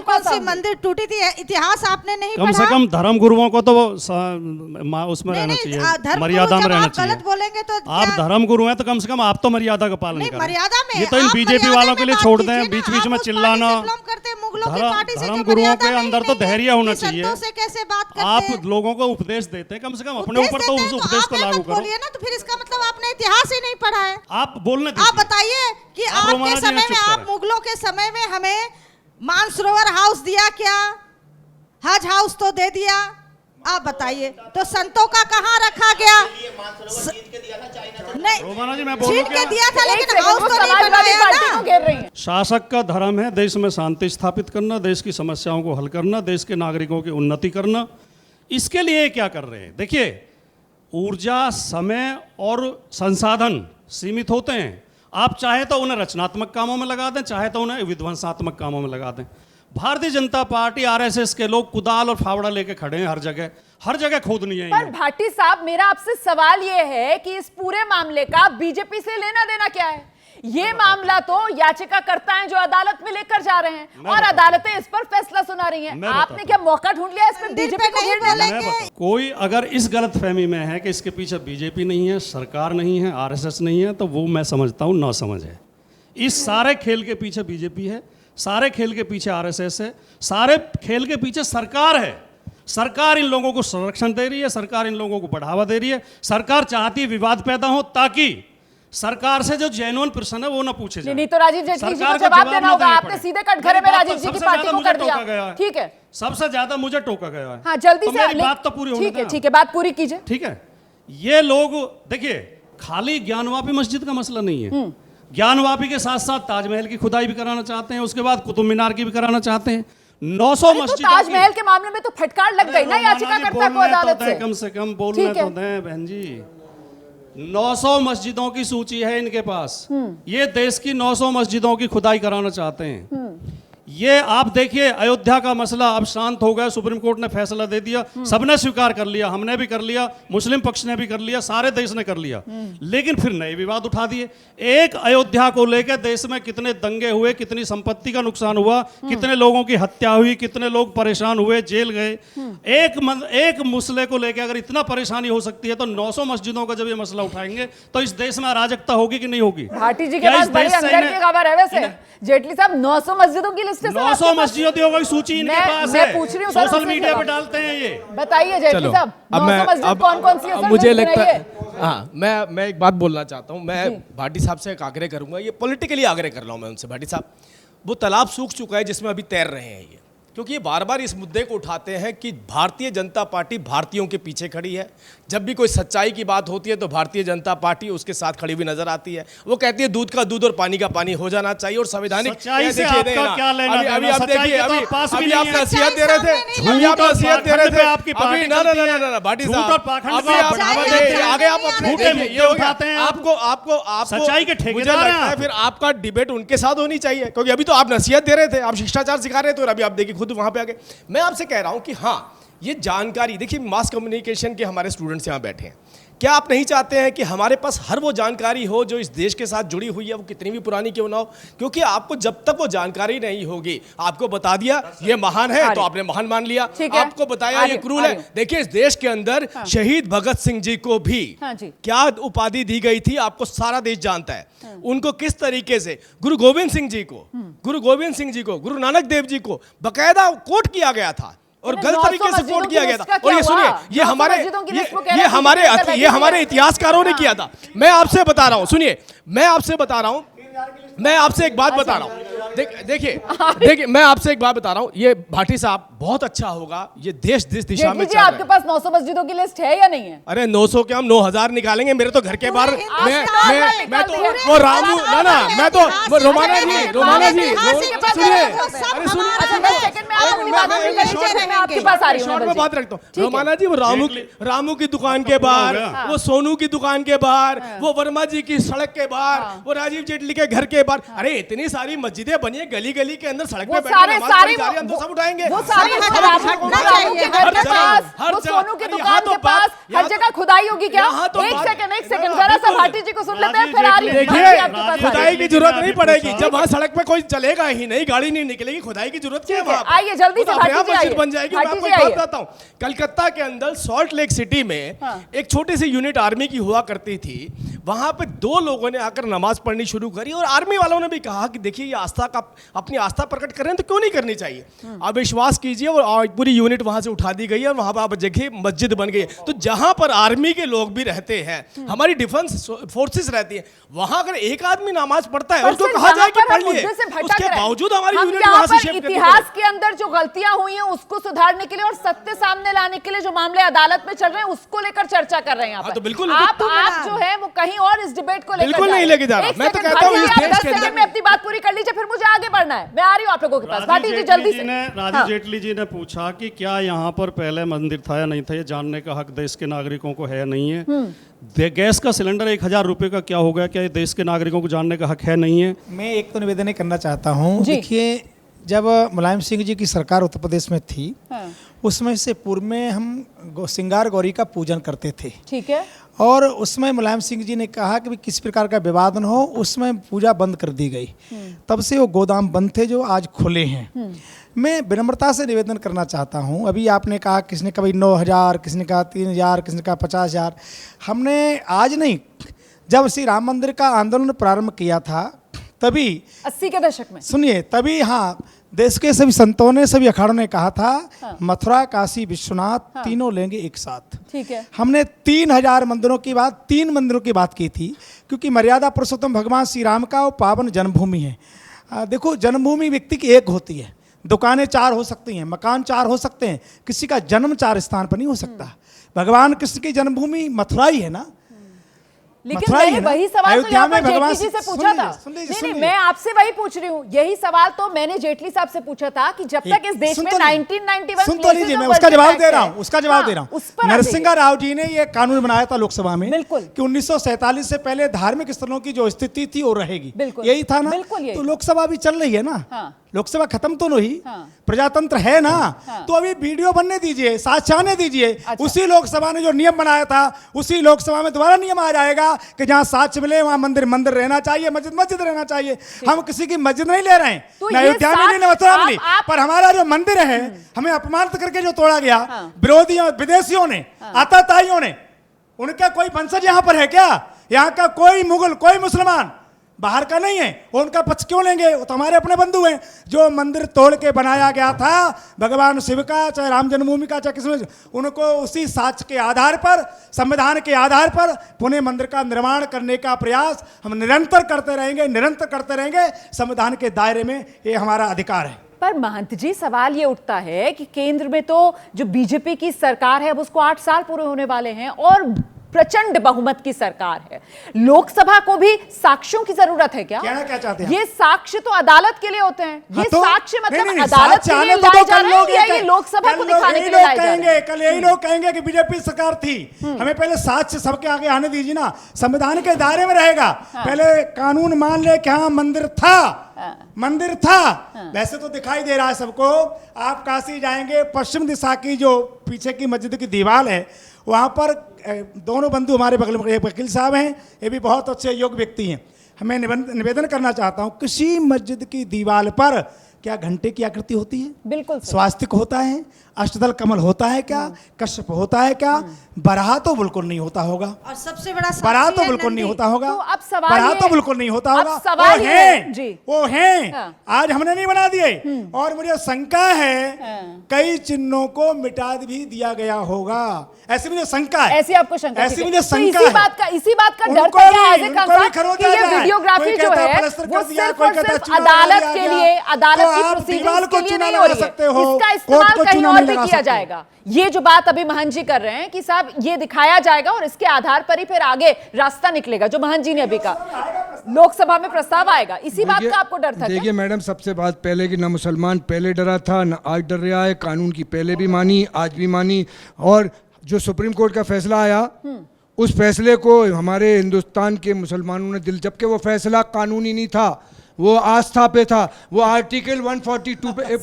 कौन सी मंदिर टूटी थी, इतिहास आपने नहीं पढ़ा। कम से कम धर्म गुरुओं को तो उसमें रहना चाहिए, मर्यादा में रहना चाहिए। गलत बोलेंगे तो आप धर्म गुरु हैं तो कम से कम आप तो मर्यादा का पालन करें। मर्यादा में ये तो इन बीजेपी वालों के लिए छोड़ दें, बीच बीच में चिल्लाना। धर्म गुरुओं के अंदर तो धैर्य होना चाहिए। कैसे बात करते आप हैं? लोगों को उपदेश देते हैं, कम से कम अपने ऊपर तो उस उपदेश को लागू करो। बोलिए ना, तो फिर इसका मतलब आपने इतिहास ही नहीं पढ़ा है। आप बोलने आप बताइए कि आपके समय में, आप मुगलों के समय में हमें मानसरोवर हाउस दिया क्या, हज हाउस तो दे दिया, आप बताइए तो संतों का कहाँ रखा गया? नहीं, रोमाना जी, मैं छीन के दिया था, लेकिन हाउस तो नहीं बनाया ना। शासक का धर्म है देश में शांति स्थापित करना, देश की समस्याओं को हल करना, देश के नागरिकों की उन्नति करना। इसके लिए क्या कर रहे हैं? देखिए, ऊर्जा, समय और संसाधन सीमित होते हैं। आप चाहे तो उन्हें रचनात्मक कामों में लगा दें, चाहे तो उन्हें विध्वंसात्मक कामों में लगा दें। भारतीय जनता पार्टी, आरएसएस के लोग कुदाल और फावड़ा लेके खड़े हैं हर जगह खोदनी है। पर भाटी साहब, मेरा आपसे सवाल यह है कि इस पूरे मामले का बीजेपी से लेना देना क्या है? ये मामला तो याचिकाकर्ता हैं जो अदालत में लेकर जा रहे हैं और अदालतें इस पर फैसला सुना रही हैं। आपने क्या मौका ढूंढ लिया इस पर बीजेपी को घेरने का? कोई अगर इस गलतफहमी में है कि इसके पीछे बीजेपी नहीं है, सरकार नहीं है, आरएसएस नहीं है, तो वो मैं समझता हूँ ना समझ है। इस सारे खेल के पीछे बीजेपी है, सारे खेल के पीछे आरएसएस है, सारे खेल के पीछे सरकार है। सरकार इन लोगों को संरक्षण दे रही है, सरकार इन लोगों को बढ़ावा दे रही है। सरकार चाहती है विवाद पैदा हो ताकि सरकार से जो जेन्युइन प्रश्न है वो ना पूछे जाए। नहीं तो राजीव जेटली जी को जवाब देना होगा। आपने सीधे कटघरे में राजीव जी की पार्टी को कर दिया। ठीक है, सबसे ज्यादा मुझे टोका गया है। हाँ, जल्दी से मेरी बात तो पूरी होने ठीक है, बात पूरी कीजिए। ठीक है, ये लोग देखिए, खाली ज्ञानवापी मस्जिद का मसला नहीं है। ज्ञानवापी के साथ साथ ताजमहल की खुदाई भी कराना चाहते हैं, उसके बाद कुतुब मीनार की भी कराना चाहते हैं। 900 मस्जिद, ताजमहल के मामले में तो फटकार लग गई ना याचिकाकर्ता को अदालत से। कम से कम बोलने तो दें बहन जी। 900 मस्जिदों की सूची है इनके पास। ये देश की 900 मस्जिदों की खुदाई कराना चाहते हैं। ये आप देखिए, अयोध्या का मसला अब शांत हो गया, सुप्रीम कोर्ट ने फैसला दे दिया, सबने स्वीकार कर लिया, हमने भी कर लिया, मुस्लिम पक्ष ने भी कर लिया, सारे देश ने कर लिया। लेकिन फिर नए विवाद उठा दिए। एक अयोध्या को लेकर देश में कितने दंगे हुए, कितनी संपत्ति का नुकसान हुआ, कितने लोगों की हत्या हुई, कितने लोग परेशान हुए, जेल गए। एक मसले को लेकर अगर इतना परेशानी हो सकती है तो 900 मस्जिदों का जब ये मसला उठाएंगे तो इस देश में अराजकता होगी कि नहीं होगी? भाटी जी के पास बड़ी अंदर की खबर है वैसे। जेटली साहब 900 मस्जिदों की लिस्ट 900 मस्जिदों की सूची इनके पास है। मैं पूछ रही हूं, सोशल मीडिया पे डालते हैं ये। बताइए जेटली साहब, 900 मस्जिद कौन-कौन सी है? मुझे लगता है, हाँ, मैं एक बात बोलना चाहता हूँ। मैं भाटी साहब से एक आग्रह करूंगा, ये पॉलिटिकली आग्रह कर रहा हूँ मैं उनसे। भाटी साहब, वो तालाब सूख चुका है जिसमें अभी तैर रहे हैं ये, क्योंकि ये बार बार इस मुद्दे को उठाते हैं कि भारतीय जनता पार्टी भारतीयों के पीछे खड़ी है। जब भी कोई सच्चाई की बात होती है तो भारतीय जनता पार्टी उसके साथ खड़ी हुई नजर आती है। वो कहती है दूध का दूध और पानी का पानी हो जाना चाहिए और संवैधानिक सच्चाई से आपका क्या लेना देना? अभी आप देखिए, अभी आप नसीहत दे रहे थे, अभी आप नसीहत दे रहे थे आपकी पार्टी। ना भाटी साहब, आगे आप अपने ये उठाते हैं। आपको सच्चाई के ठेकेदार हैं। फिर आपका डिबेट उनके साथ होनी चाहिए, क्योंकि अभी तो आप नसीहत दे रहे थे, आप शिष्टाचार सिखा रहे थे और अभी आप देखिए खुद वहां पे आ गए। मैं आपसे कह रहा हूं कि हाँ, ये जानकारी देखिए, मास कम्युनिकेशन के हमारे स्टूडेंट्स यहां बैठे हैं। क्या आप नहीं चाहते हैं कि हमारे पास हर वो जानकारी हो जो इस देश के साथ जुड़ी हुई है, वो कितनी भी पुरानी क्यों ना हो? क्योंकि आपको जब तक वो जानकारी नहीं होगी, आपको बता दिया ये महान है तो आपने महान मान लिया, आपको बताया ये क्रूर है। देखिए, इस देश के अंदर शहीद भगत सिंह जी को भी क्या उपाधि दी गई थी आपको सारा देश जानता है। उनको किस तरीके से गुरु गोविंद सिंह जी को, गुरु नानक देव जी को बकायदा कोट किया गया था और गलत तरीके से कोट किया गया था। और ये सुनिए, ये हमारे इतिहासकारों ने किया था। मैं आपसे बता रहा हूं, सुनिए, मैं आपसे एक बात बता रहा हूं। देखिए, मैं आपसे एक बात बता रहा हूं। ये भाटी साहब, बहुत अच्छा होगा, ये देश जिस दिशा में चल रहा है। आपके पास 900 मस्जिदों की लिस्ट है या नहीं है? अरे 900 के हम 9000 निकालेंगे। मेरे तो घर के बाहर मैं तो वो रामू ना मैं तो रोमाना जी सुनिए, अरे सुनिए, बात रखता हूँ। रोमाना जी, वो रामू की दुकान के बाहर, वो सोनू की दुकान के बाहर, वो वर्मा जी की सड़क के बाहर, वो राजीव जेटली के घर के बाहर, अरे इतनी सारी मस्जिदें बनी है गली गली के अंदर, सड़क पे बैठे नमाज पढ़ी जा रही है, हम तो सब उठाएंगे। सोनू की दुकान के पास हर जगह खुदाई होगी क्या? एक सेकंड जरा सा भाटी जी को सुन लेते हैं, फिर आ रही है। खुदाई की जरूरत नहीं पड़ेगी जब वहाँ सड़क पे कोई चलेगा ही नहीं, गाड़ी नहीं निकलेगी, खुदाई की जरूरत क्या है? आइए जल्दी से मस्जिद बन जाएगी। मैं आपको बात बताता हूँ, कलकत्ता के अंदर सॉल्ट लेक सिटी में एक छोटी सी यूनिट आर्मी की हुआ करती थी। वहां पे 2 लोगों ने आकर नमाज पढ़नी शुरू करी और आर्मी वालों ने भी कहा कि देखिए, ये अपनी आस्था प्रकट करें तो क्यों नहीं करनी चाहिए। आप विश्वास कीजिए, वो पूरी यूनिट वहां से उठा दी गई है और वहां पर आप देखिए मस्जिद बन गई है। तो जहां पर आर्मी के लोग भी रहते हैं, हमारी डिफेंस फोर्सेस रहती है, वहां अगर एक आदमी नमाज पढ़ता है उसको कहा जाए कि पढ़ लिए, उसके बावजूद हमारी यूनिट वहां से शिफ्ट करनी इतिहास के अंदर जो गलतियां हुई हैं उसको सुधारने के लिए और सत्य सामने लाने के लिए जो मामले अदालत में चल रहे हैं उसको लेकर चर्चा कर रहे हैं। तो बिल्कुल आप जो है वो कहीं और इस डिबेट को लेकर बिल्कुल नहीं लेके जा रहा। मैं तो कहता हूं इस देश के अंदर में अपनी बात पूरी कर लीजिए, फिर मुझे आगे बढ़ना है। मैं आ रही हूं आप लोगों के पास। भाटी जी जल्दी से। राजीव जेटली जी ने पूछा कि क्या यहाँ पर पहले मंदिर था या नहीं था, ये जानने का हक देश के नागरिकों को है या नहीं है। गैस का सिलेंडर 1000 रुपए का क्या हो गया, क्या ये देश के नागरिकों को जानने का हक है नहीं है? मैं एक तो निवेदन करना चाहता हूँ। देखिए, जब मुलायम सिंह जी की सरकार उत्तर प्रदेश में थी, हाँ। उसमें से पूर्व में हम सिंगार गौरी का पूजन करते थे। ठीक है। और उसमें मुलायम सिंह जी ने कहा कि भी किसी प्रकार का विवाद न हो, उसमें पूजा बंद कर दी गई। तब से वो गोदाम बंद थे जो आज खुले हैं। मैं विनम्रता से निवेदन करना चाहता हूँ, अभी आपने कहा किसने कहा 9,000, किसने कहा 3,000, किसने कहा 50,000। हमने आज नहीं, जब श्री राम मंदिर का आंदोलन प्रारंभ किया था तभी 80 के दशक में, सुनिए, तभी हाँ देश के सभी संतों ने, सभी अखाड़ों ने कहा था मथुरा, काशी, विश्वनाथ तीनों लेंगे एक साथ। ठीक है। हमने 3,000 मंदिरों की बात, 3 मंदिरों की बात की थी, क्योंकि मर्यादा पुरुषोत्तम भगवान श्री राम का वो पावन जन्मभूमि है। देखो, जन्मभूमि व्यक्ति की एक होती है, दुकानें 4 हो सकती हैं, मकान 4 हो सकते हैं, किसी का जन्म 4 स्थान पर नहीं हो सकता। भगवान कृष्ण की जन्मभूमि मथुरा ही है ना। लेकिन मैंने वही सवाल तो यहाँ पर जेटली जी से पूछा था। नहीं, मैं आपसे वही पूछ रही हूँ, यही सवाल तो मैंने जेटली साहब से पूछा था कि जब तक इस देश में 1991 सुन तो लीजिए, मैं उसका जवाब दे रहा हूँ, नरसिंह राव जी ने ये कानून बनाया था लोकसभा में कि 1947 से पहले धार्मिक स्थलों की जो स्थिति थी वो रहेगी। यही था ना। तो लोकसभा भी चल रही है ना, लोकसभा खत्म तो नहीं, प्रजातंत्र है ना। तो अभी वीडियो बनने दीजिए, साक्ष्य आने दीजिए। उसी लोकसभा ने जो नियम बनाया था, उसी लोकसभा में दोबारा नियम आ जाएगा कि जहां साक्ष्य मिले वहां मंदिर मंदिर रहना चाहिए, मस्जिद मस्जिद रहना चाहिए। हम किसी की मस्जिद नहीं ले रहे हैं, न अयोध्या में नहीं, न मथुरा में नहीं, पर हमारा जो मंदिर है हमें अपमानित करके जो तोड़ा गया विरोधियों, विदेशियों ने, आतताइयों ने, उनका कोई वंशज यहाँ पर है क्या? यहाँ का कोई मुगल, कोई मुसलमान बाहर का नहीं है, वो उनका पक्ष क्यों लेंगे? वो तो हमारे अपने बंधु हैं। जो मंदिर तोड़ के बनाया गया था भगवान शिव का, चाहे राम जन्मभूमि का, चाहे किसमें, उनको उसी साक्ष्य के आधार पर, संविधान के आधार पर पुनः मंदिर का निर्माण करने का प्रयास हम निरंतर करते रहेंगे, निरंतर करते रहेंगे। संविधान के दायरे में ये हमारा अधिकार है। पर महंत जी, सवाल ये उठता है कि केंद्र में तो जो बीजेपी की सरकार है अब उसको 8 साल पूरे होने वाले हैं और प्रचंड बहुमत की सरकार है। लोकसभा को भी साक्ष्यों की जरूरत है क्या? क्या चाहते हैं? ये साक्ष्य तो अदालत के लिए होते हैं। ये तो, साक्ष्य मतलब नहीं, अदालत के लिए लाए जा रहे हैं या ये लोकसभा को दिखाने के लिए लाए जा रहे हैं? कल यही लोग कहेंगे कि बीजेपी सरकार थी। हमें पहले साक्ष्य सबके आगे आने दीजिए ना, संविधान के दायरे में रहेगा। पहले कानून मान ले कि हाँ मंदिर था, मंदिर था। वैसे तो दिखाई दे रहा है सबको। आप काशी जाएंगे, पश्चिम दिशा की जो पीछे की मस्जिद की दीवार है, वहाँ पर दोनों बंधु हमारे बगल में, एक वकील साहब हैं, ये भी बहुत अच्छे योग्य व्यक्ति हैं। हमें निवेदन करना चाहता हूँ, किसी मस्जिद की दीवार पर क्या घंटे की आकृति होती है? बिल्कुल। स्वास्तिक होता है, अष्टदल कमल होता है क्या, कश्यप होता है क्या? बराह तो बिल्कुल नहीं होता होगा। और सबसे बड़ा बराह तो बिल्कुल नहीं होता होगा। तो अब सवाल बराह तो बिल्कुल नहीं होता होगा। सवाल वो हैं, आज हमने नहीं बना दिए। और मुझे शंका है कई चिन्हों को मिटा भी दिया गया होगा, ऐसी मुझे शंका है। ऐसी आपको शंका? ऐसी मुझे शंका है। इसी बात का डर था क्या एज ए कंसर्न कि ये वीडियोग्राफी जो है वो सिर्फ और सिर्फ अदालत के लिए, अदालत की प्रोसीडिंग्स के लिए नहीं हो रही है, इसका इस्तेमाल कहीं और भी किया जाएगा। ये जो बात अभी महंत जी कर रहे हैं कि साहब ये दिखाया जाएगा और इसके आधार पर ही फिर आगे रास्ता निकलेगा, जो महंत जी ने अभी कहा लोकसभा में प्रस्ताव आएगा, इसी बात का आपको डर था? देखिए मैडम, सबसे बात पहले कि ना मुसलमान पहले डरा था, ना आज डर रहा है। कानून की पहले भी मानी, आज भी मानी। और जो सुप्रीम कोर्ट का फैसला आया, उस फैसले को हमारे हिंदुस्तान के मुसलमानों ने दिल, जबकि वो फैसला कानूनी नहीं था, वो आस्था पे था, वो आर्टिकल 142 पे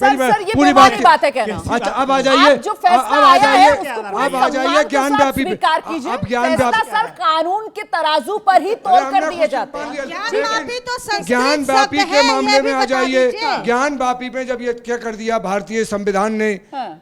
पूरी बात है कहना। अच्छा अब आ जाइए, अब आ जाइए ज्ञान व्यापी पे। अब ज्ञान व्यापी सर कानून के तराजू पर ही तोड़ कर दिए जाते हैं। ज्ञान व्यापी के मामले में आ जाइए। ज्ञान व्यापी में जब ये क्या कर दिया भारतीय संविधान ने,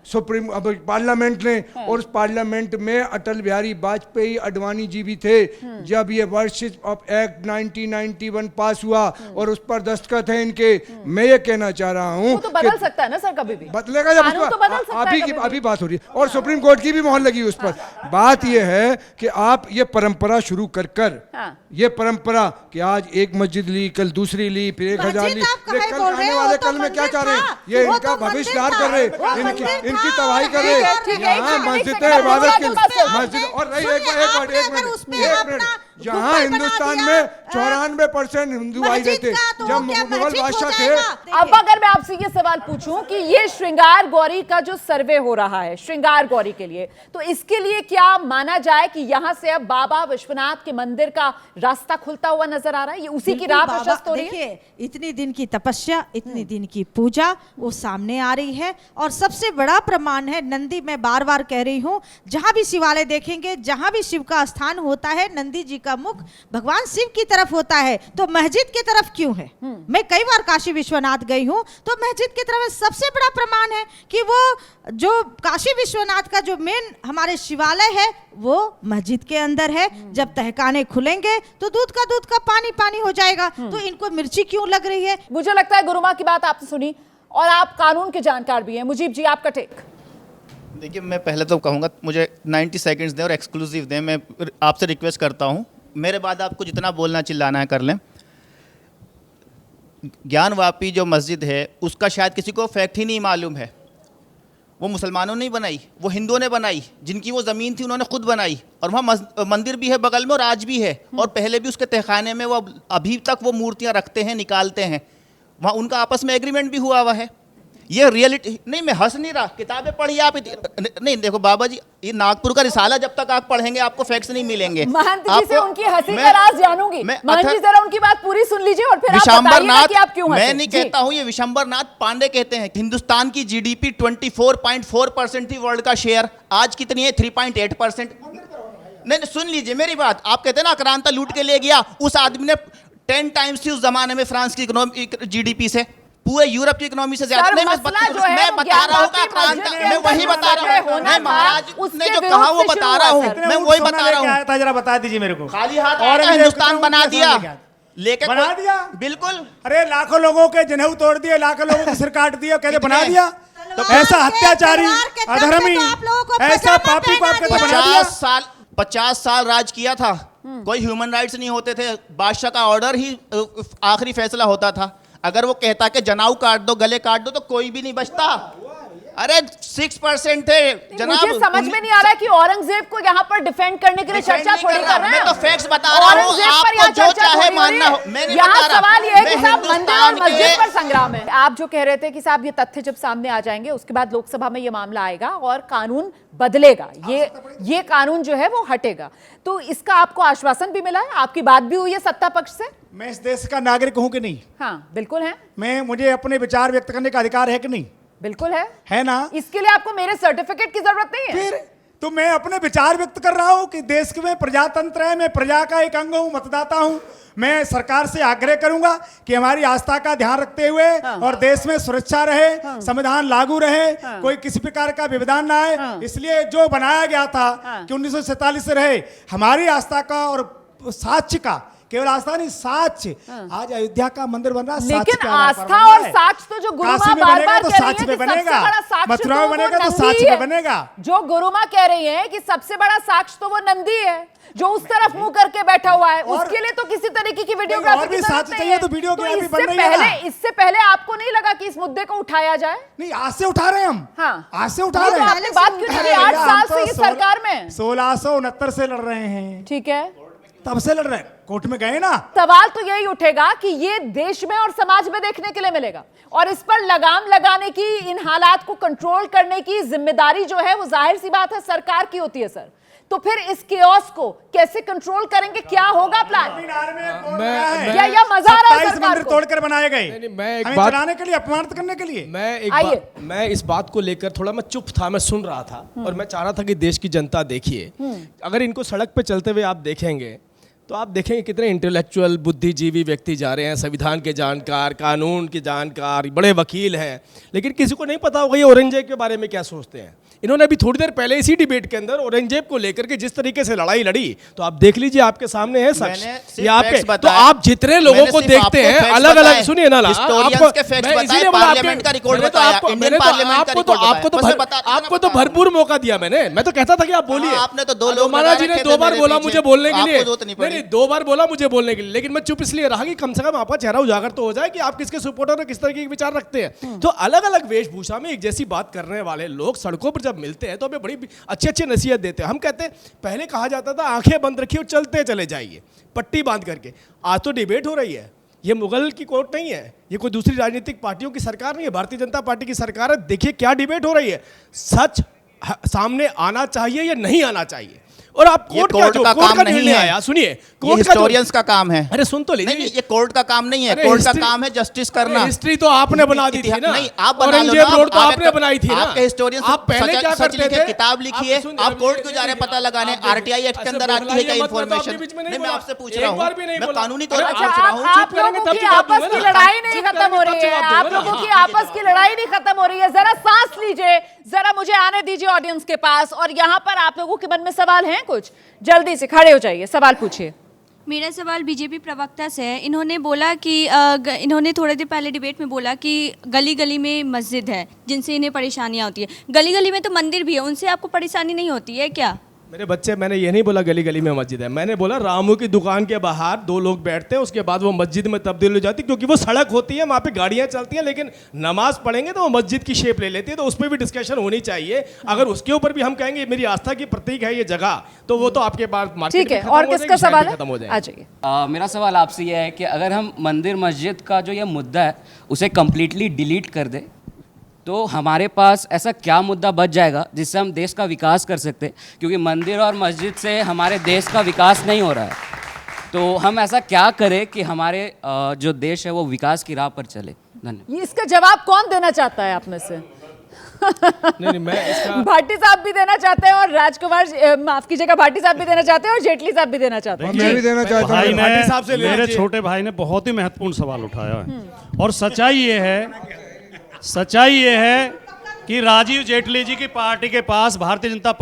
सुप्रीम पार्लियामेंट ने, और उस पार्लियामेंट में अटल बिहारी वाजपेयी, अडवाणी जी भी थे। जब ये वर्षिप ऑफ एक्ट 1991 पास हुआ और उस पर दस्तखत है इनके, मैं ये कहना चाह रहा हूँ तो बदल सकता है ना सर, कभी भी बदलेगा जब अभी बात हो रही है और सुप्रीम कोर्ट की भी मोहर लगी उस पर। बात ये है कि आप ये परंपरा शुरू कर ये परंपरा कि आज एक मस्जिद ली, कल दूसरी ली, फिर 1000 ली, कल आने वाले कल में क्या चाह रहे हैं? ये इनका भविष्य कर रहे, इनकी तबाही कर रहे। यहाँ मस्जिद इबादत की मस्जिद। और एक मिनट जहाँ गुम्बद बना हिंदुस्तान दिया, में 94% हिंदू आई मस्जिद रहते, का, तो जब वो क्या मुगल मस्जिद हो बादशाह थे। जाएगा? अब अगर मैं आपसे ये सवाल पूछूं कि ये श्रृंगार गौरी का जो सर्वे हो रहा है श्रृंगार गौरी के लिए, तो इसके लिए क्या माना जाए कि यहां से अब बाबा विश्वनाथ के मंदिर का रास्ता खुलता हुआ नजर आ रहा है? ये उसी की राह प्रशस्त हो रही है। देखिए, इतनी दिन की तपस्या, इतनी दिन की पूजा वो सामने आ रही है। और सबसे बड़ा प्रमाण है नंदी, मैं बार बार कह रही हूँ, जहां भी शिवालय देखेंगे, जहां भी शिव का स्थान होता है, नंदी जी का मुख भगवान शिव की तरफ होता है, तो मस्जिद की तरफ क्यों है? मैं कई बार काशी विश्वनाथ गई हूँ, तो मस्जिद की तरफ सबसे बड़ा प्रमाण है कि वो जो काशी विश्वनाथ का जो मेन हमारे शिवालय है वो मस्जिद के अंदर है। जब तहखाने खुलेंगे तो दूध का पानी पानी हो जाएगा। तो इनको मिर्ची क्यों लग रही है? मुझे लगता है गुरुमा की बात आपने सुनी और आप कानून के जानकार भी हैं। मुजीब जी, आपका टेक। देखिए, मैं पहले तो कहूँगा मुझे 90 सेकंड्स दें और एक्सक्लूसिव दें। मैं आपसे रिक्वेस्ट करता हूँ, मेरे बाद आपको जितना बोलना चिल्लाना है कर लें। ज्ञानवापी जो मस्जिद है उसका शायद किसी को फैक्ट ही नहीं मालूम है। वो मुसलमानों ने बनाई, वो हिंदुओं ने बनाई, जिनकी वो ज़मीन थी उन्होंने खुद बनाई। और वहाँ मंदिर भी है बगल में और आज भी है, और पहले भी उसके तहखाने में वो अभी तक वो मूर्तियाँ रखते हैं, निकालते हैं। वहाँ उनका आपस में एग्रीमेंट भी हुआ है। ये रियलिटी नहीं, मैं हंस नहीं रहा, किताबें पढ़िए आप। नहीं देखो बाबा जी, ये नागपुर का रिसाला जब तक आप पढ़ेंगे आपको फैक्ट्स नहीं मिलेंगे। महंत जी से उनकी हंसी का राज जानूंगी। महंत जी जरा उनकी बात पूरी सुन लीजिए और फिर आप बताइएगा कि आप क्यों हंसे। मैं नहीं कहता हूं, ये विशंबरनाथ पांडे कहते हैं। हिंदुस्तान की जीडीपी 24.4% थी, वर्ल्ड का शेयर आज कितनी है? 3.8%। नहीं सुन लीजिए मेरी बात। आप कहते हैं ना आक्रांता लूट के ले गया, उस आदमी ने 10 टाइम्स थी उस जमाने में फ्रांस की इकोनॉमी जीडीपी से, पूरे यूरोप की इकोनॉमी से ज्यादा। नहीं, मैं बता रहा हूँ, मैं वही बता रहा हूँ। मैं महाराज उसने जो कहा वो बता रहा हूँ, मैं वही बता रहा हूँ। जरा बता दीजिए मेरे को। खाली हाथ और हिंदुस्तान बना दिया, लेके बना दिया बिल्कुल। अरे लाखों लोगों के जनेऊ तोड़ दिए, लाखों लोगों के सिर काट दिए, कहते बना दिया। तो ऐसा अत्याचारी, अधर्मी, ऐसा पापी को आप कहते बना दिया। 50 साल राज किया था, कोई ह्यूमन राइट्स नहीं होते थे। बादशाह का ऑर्डर ही आखिरी फैसला होता था। अगर वो कहता कि जनाऊ काट दो, गले काट दो, तो कोई भी नहीं बचता। अरे 6% थे जनाब। मुझे समझ में नहीं आ रहा है कि औरंगजेब को यहाँ पर डिफेंड करने के लिए चर्चा थोड़ी कर रहे हैं। मैं तो फैक्ट्स बता रहा हूँ, आपको जो चाहे मानना हो। यहाँ सवाल ये है कि साहब मंदिर और मस्जिद पर संग्राम है। आप जो कह रहे थे कि साहब ये तथ्य जब सामने आ जाएंगे उसके बाद लोकसभा में ये मामला आएगा और कानून बदलेगा, ये कानून जो है वो हटेगा। तो इसका आपको आश्वासन भी मिला है? आपकी बात भी हुई है सत्ता पक्ष से? मैं इस देश का नागरिक हूं कि नहीं? हाँ बिल्कुल है। मुझे अपने विचार व्यक्त करने का अधिकार है कि नहीं? बिल्कुल है ना? इसके लिए आपको मेरे सर्टिफिकेट की जरूरत नहीं है। फिर तो मैं अपने विचार व्यक्त कर रहा हूं कि देश में प्रजातंत्र है, मैं प्रजा का एक अंग हूं, मतदाता हूं। मैं सरकार से आग्रह करूंगा कि हमारी आस्था का ध्यान रखते हुए और देश में सुरक्षा रहे, संविधान लागू रहे, कोई किसी प्रकार का विवाद ना आए। इसलिए जो बनाया गया था कि 1947 से रहे, हमारी आस्था का और साक्ष्य का, केवल आस्था नहीं साक्ष्य। आज अयोध्या का मंदिर बन रहा है, लेकिन आस्था और साक्ष्य तो जो गुरुमा बार बार कह रही है कि बनेगा, मथुरा में बनेगा तो साक्ष्य में बनेगा। जो गुरुमा कह रही है कि सबसे बड़ा साक्ष्य तो वो नंदी है जो उस तरफ मुंह करके बैठा हुआ है। उसके लिए तो किसी तरीके की वीडियोग्राफी की जरूरत नहीं है। तो वीडियोग्राफी बन रही है। इससे पहले आपको नहीं लगा कि इस मुद्दे को उठाया जाए? नहीं, आज से उठा रहे हैं हम। हाँ, आज से उठा रहे हैं। आपने बात क्यों की? 8 साल से ये सरकार में 1669 से लड़ रहे हैं। ठीक है, तब से लड़ रहे हैं, कोर्ट में गए ना। सवाल तो यही उठेगा कि ये देश में और समाज में देखने के लिए मिलेगा और इस पर लगाम लगाने की, इन हालात को कंट्रोल करने की जिम्मेदारी जो है वो जाहिर सी बात है सरकार की होती है सर। तो फिर इस केओस को कैसे कंट्रोल करेंगे? क्या होगा प्लान? या मजा आ रहा है सरकार को? तोड़कर बनाए गए मैं एक हमें बात चलाने के लिए, अपमानित करने के लिए। मैं इस बात को लेकर थोड़ा मैं चुप था, मैं सुन रहा था और मैं चाह रहा था कि देश की जनता देखिए, अगर इनको सड़क पे चलते हुए आप देखेंगे तो आप देखेंगे कितने इंटेलेक्चुअल बुद्धिजीवी व्यक्ति जा रहे हैं, संविधान के जानकार, कानून के जानकार, बड़े वकील हैं, लेकिन किसी को नहीं पता होगा ये औरंगजेब के बारे में क्या सोचते हैं। इन्होंने अभी थोड़ी देर पहले इसी डिबेट के अंदर औरंगजेब को लेकर के जिस तरीके से लड़ाई लड़ी, तो आप देख लीजिए, आपके सामने है सच। ये आपके तो आप जितने लोगों को देखते हैं अलग अलग, सुनिए ना, आपको तो भरपूर मौका दिया मैंने। मैं तो कहता था कि आप बोलिए। आपने तो 2 लोग महाराज जी ने 2 बार बोला मुझे बोलने के लिए। नहीं, 2 बार बोला मुझे बोलने के लिए, लेकिन मैं चुप इसलिए रहा कि कम से कम आपका चेहरा उजागर तो हो जाए कि आप किसके सपोर्टर और किस तरह के विचार रखते हैं। तो अलग अलग वेशभूषा में एक जैसी बात करने वाले लोग सड़कों पर जब मिलते हैं तो हमें बड़ी अच्छी अच्छी नसीहत देते हैं। हम कहते हैं पहले कहा जाता था आंखें बंद रखिए और चलते चले जाइए पट्टी बांध करके। आज तो डिबेट हो रही है, ये मुगल की कोर्ट नहीं है, ये कोई दूसरी राजनीतिक पार्टियों की सरकार नहीं है, भारतीय जनता पार्टी की सरकार है। देखिए क्या डिबेट हो रही है, सच सामने आना चाहिए या नहीं आना चाहिए। और आप कोर्ट का काम नहीं है, सुनिए, कोर्ट हिस्टोरियंस का काम है। अरे सुन तो लीजिए, नहीं, ये कोर्ट का काम नहीं है, कोर्ट का काम है जस्टिस करना। हिस्ट्री तो आपने बना दी थी ना, नहीं आप बना लो औरंगजेब रोड तो आपने बनाई थी ना। आपके हिस्टोरियन आप पहले क्या करते थे, किताब लिखिए, आप कोर्ट क्यों जा रहे हैं पता लगाने? आरटीआई एक्ट के अंदर आती है क्या इन्फॉर्मेशन? नहीं मैं आपसे पूछ रहा हूँ, मैं कानूनी तौर पर पूछ रहा हूँ। आप लोगों की आपस की लड़ाई नहीं खत्म हो रही है, आप लोगों की आपस की लड़ाई नहीं खत्म हो रही है। जरा सांस लीजिए, जरा मुझे आने दीजिए ऑडियंस के पास। और यहाँ पर आप लोगों के मन में सवाल हैं कुछ? जल्दी से खड़े हो जाइए, सवाल पूछिए। मेरा सवाल बीजेपी प्रवक्ता से है। इन्होंने बोला कि इन्होंने थोड़े देर पहले डिबेट में बोला कि गली गली में मस्जिद है जिनसे इन्हें परेशानियां होती है। गली गली में तो मंदिर भी है, उनसे आपको परेशानी नहीं होती है क्या? मेरे बच्चे, मैंने ये नहीं बोला गली गली में मस्जिद है, मैंने बोला रामू की दुकान के बाहर 2 लोग बैठते हैं, उसके बाद वो मस्जिद में तब्दील हो जाती है, क्योंकि वो सड़क होती है, वहाँ पे गाड़ियाँ चलती हैं, लेकिन नमाज पढ़ेंगे तो वो मस्जिद की शेप ले लेती है। तो उस पर भी डिस्कशन होनी चाहिए। अगर उसके ऊपर भी हम कहेंगे मेरी आस्था की प्रतीक है ये जगह, तो वो तो आपके पास मार्केट में खत्म हो जाएगी, किसका सवाल है? खत्म हो आ जाइए। मेरा सवाल आपसे यह है कि अगर हम मंदिर मस्जिद का जो ये मुद्दा है उसे कम्प्लीटली डिलीट कर दें तो हमारे पास ऐसा क्या मुद्दा बच जाएगा जिससे हम देश का विकास कर सकते हैं? क्योंकि मंदिर और मस्जिद से हमारे देश का विकास नहीं हो रहा है, तो हम ऐसा क्या करें कि हमारे जो देश है वो विकास की राह पर चले? धन्यवाद। इसका जवाब कौन देना चाहता है आप में से? नहीं, मैं इसका भाटी साहब भी देना चाहते हैं और राजकुमार, माफ कीजिएगा, भाटी साहब भी देना चाहते हैं और जेटली साहब भी देना चाहते हैं। मैं भी देना चाहता हूं। भाटी साहब से मेरे छोटे भाई ने बहुत ही महत्वपूर्ण सवाल उठाया है और सच्चाई ये है कि राजीव जेटली जी की पार्टी के पास, भारतीय जनता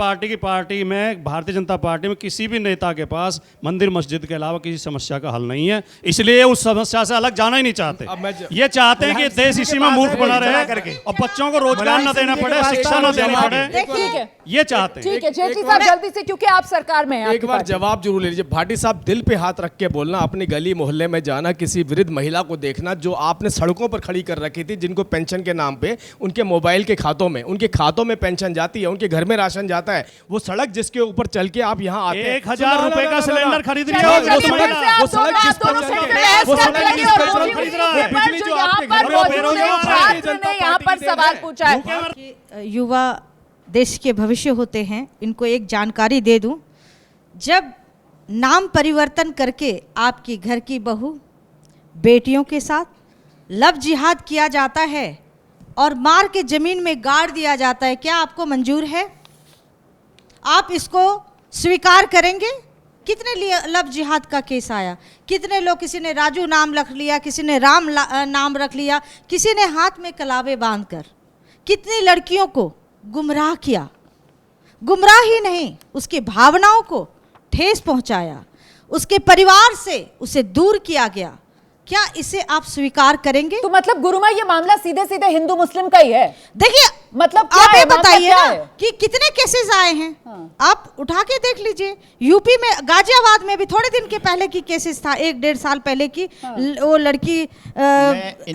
पार्टी में किसी भी नेता के पास मंदिर मस्जिद के अलावा किसी समस्या का हल नहीं है, इसलिए उस समस्या से अलग जाना ही नहीं चाहते। ये चाहते हैं कि देश इसी में मूर्ख बना रहे और बच्चों को रोजगार न देना पड़े, शिक्षा न देनी पड़े, ये चाहते हैं। ठीक है जेटली साहब, जल्दी से, क्योंकि आप सरकार में हैं। एक बार जवाब जरूर ले लीजिए। भाटी साहब, दिल पे हाथ रख के बोलना, अपनी गली मोहल्ले में जाना, किसी वृद्ध महिला को देखना जो आपने सड़कों पर खड़ी कर रखी थी, जिनको पेंशन के नाम पे उनके मोबाइल के खातों में, उनके खातों में पेंशन जाती है, उनके घर में राशन जाता है, वो सड़क जिसके ऊपर चल के आप यहाँ आते हैं, 1000 रुपए का सिलेंडर खरीद रही है, वो सड़क जिस पर चल के, वो सड़क जिस पर खरीद रहा है, बिजली जो आपके घर में, यहाँ पर सवाल पूछा है। युवा देश के भविष्य होते हैं, इनको एक जानकारी दे दूं, जब नाम परिवर्तन करके आपकी घर की बहू बेटियों के साथ लव जिहाद किया जाता है और मार के जमीन में गाड़ दिया जाता है, क्या आपको मंजूर है? आप इसको स्वीकार करेंगे? कितने लिए लव जिहाद का केस आया, कितने लोग, किसी ने राजू नाम रख लिया, किसी ने राम नाम रख लिया, किसी ने हाथ में कलावे बांधकर कितनी लड़कियों को गुमराह किया। गुमराह ही नहीं, उसकी भावनाओं को ठेस पहुंचाया, उसके परिवार से उसे दूर किया गया। क्या इसे आप स्वीकार करेंगे? तो मतलब गुरुमा, ये मामला सीधे सीधे हिंदू मुस्लिम का ही है। देखिए, मतलब आप ये बताइए ना कि कितने केसेस आए हैं। आप उठा के देख लीजिए, यूपी में गाजियाबाद में भी थोड़े दिन के पहले की केसेस था, 1-1.5 साल पहले की, वो लड़की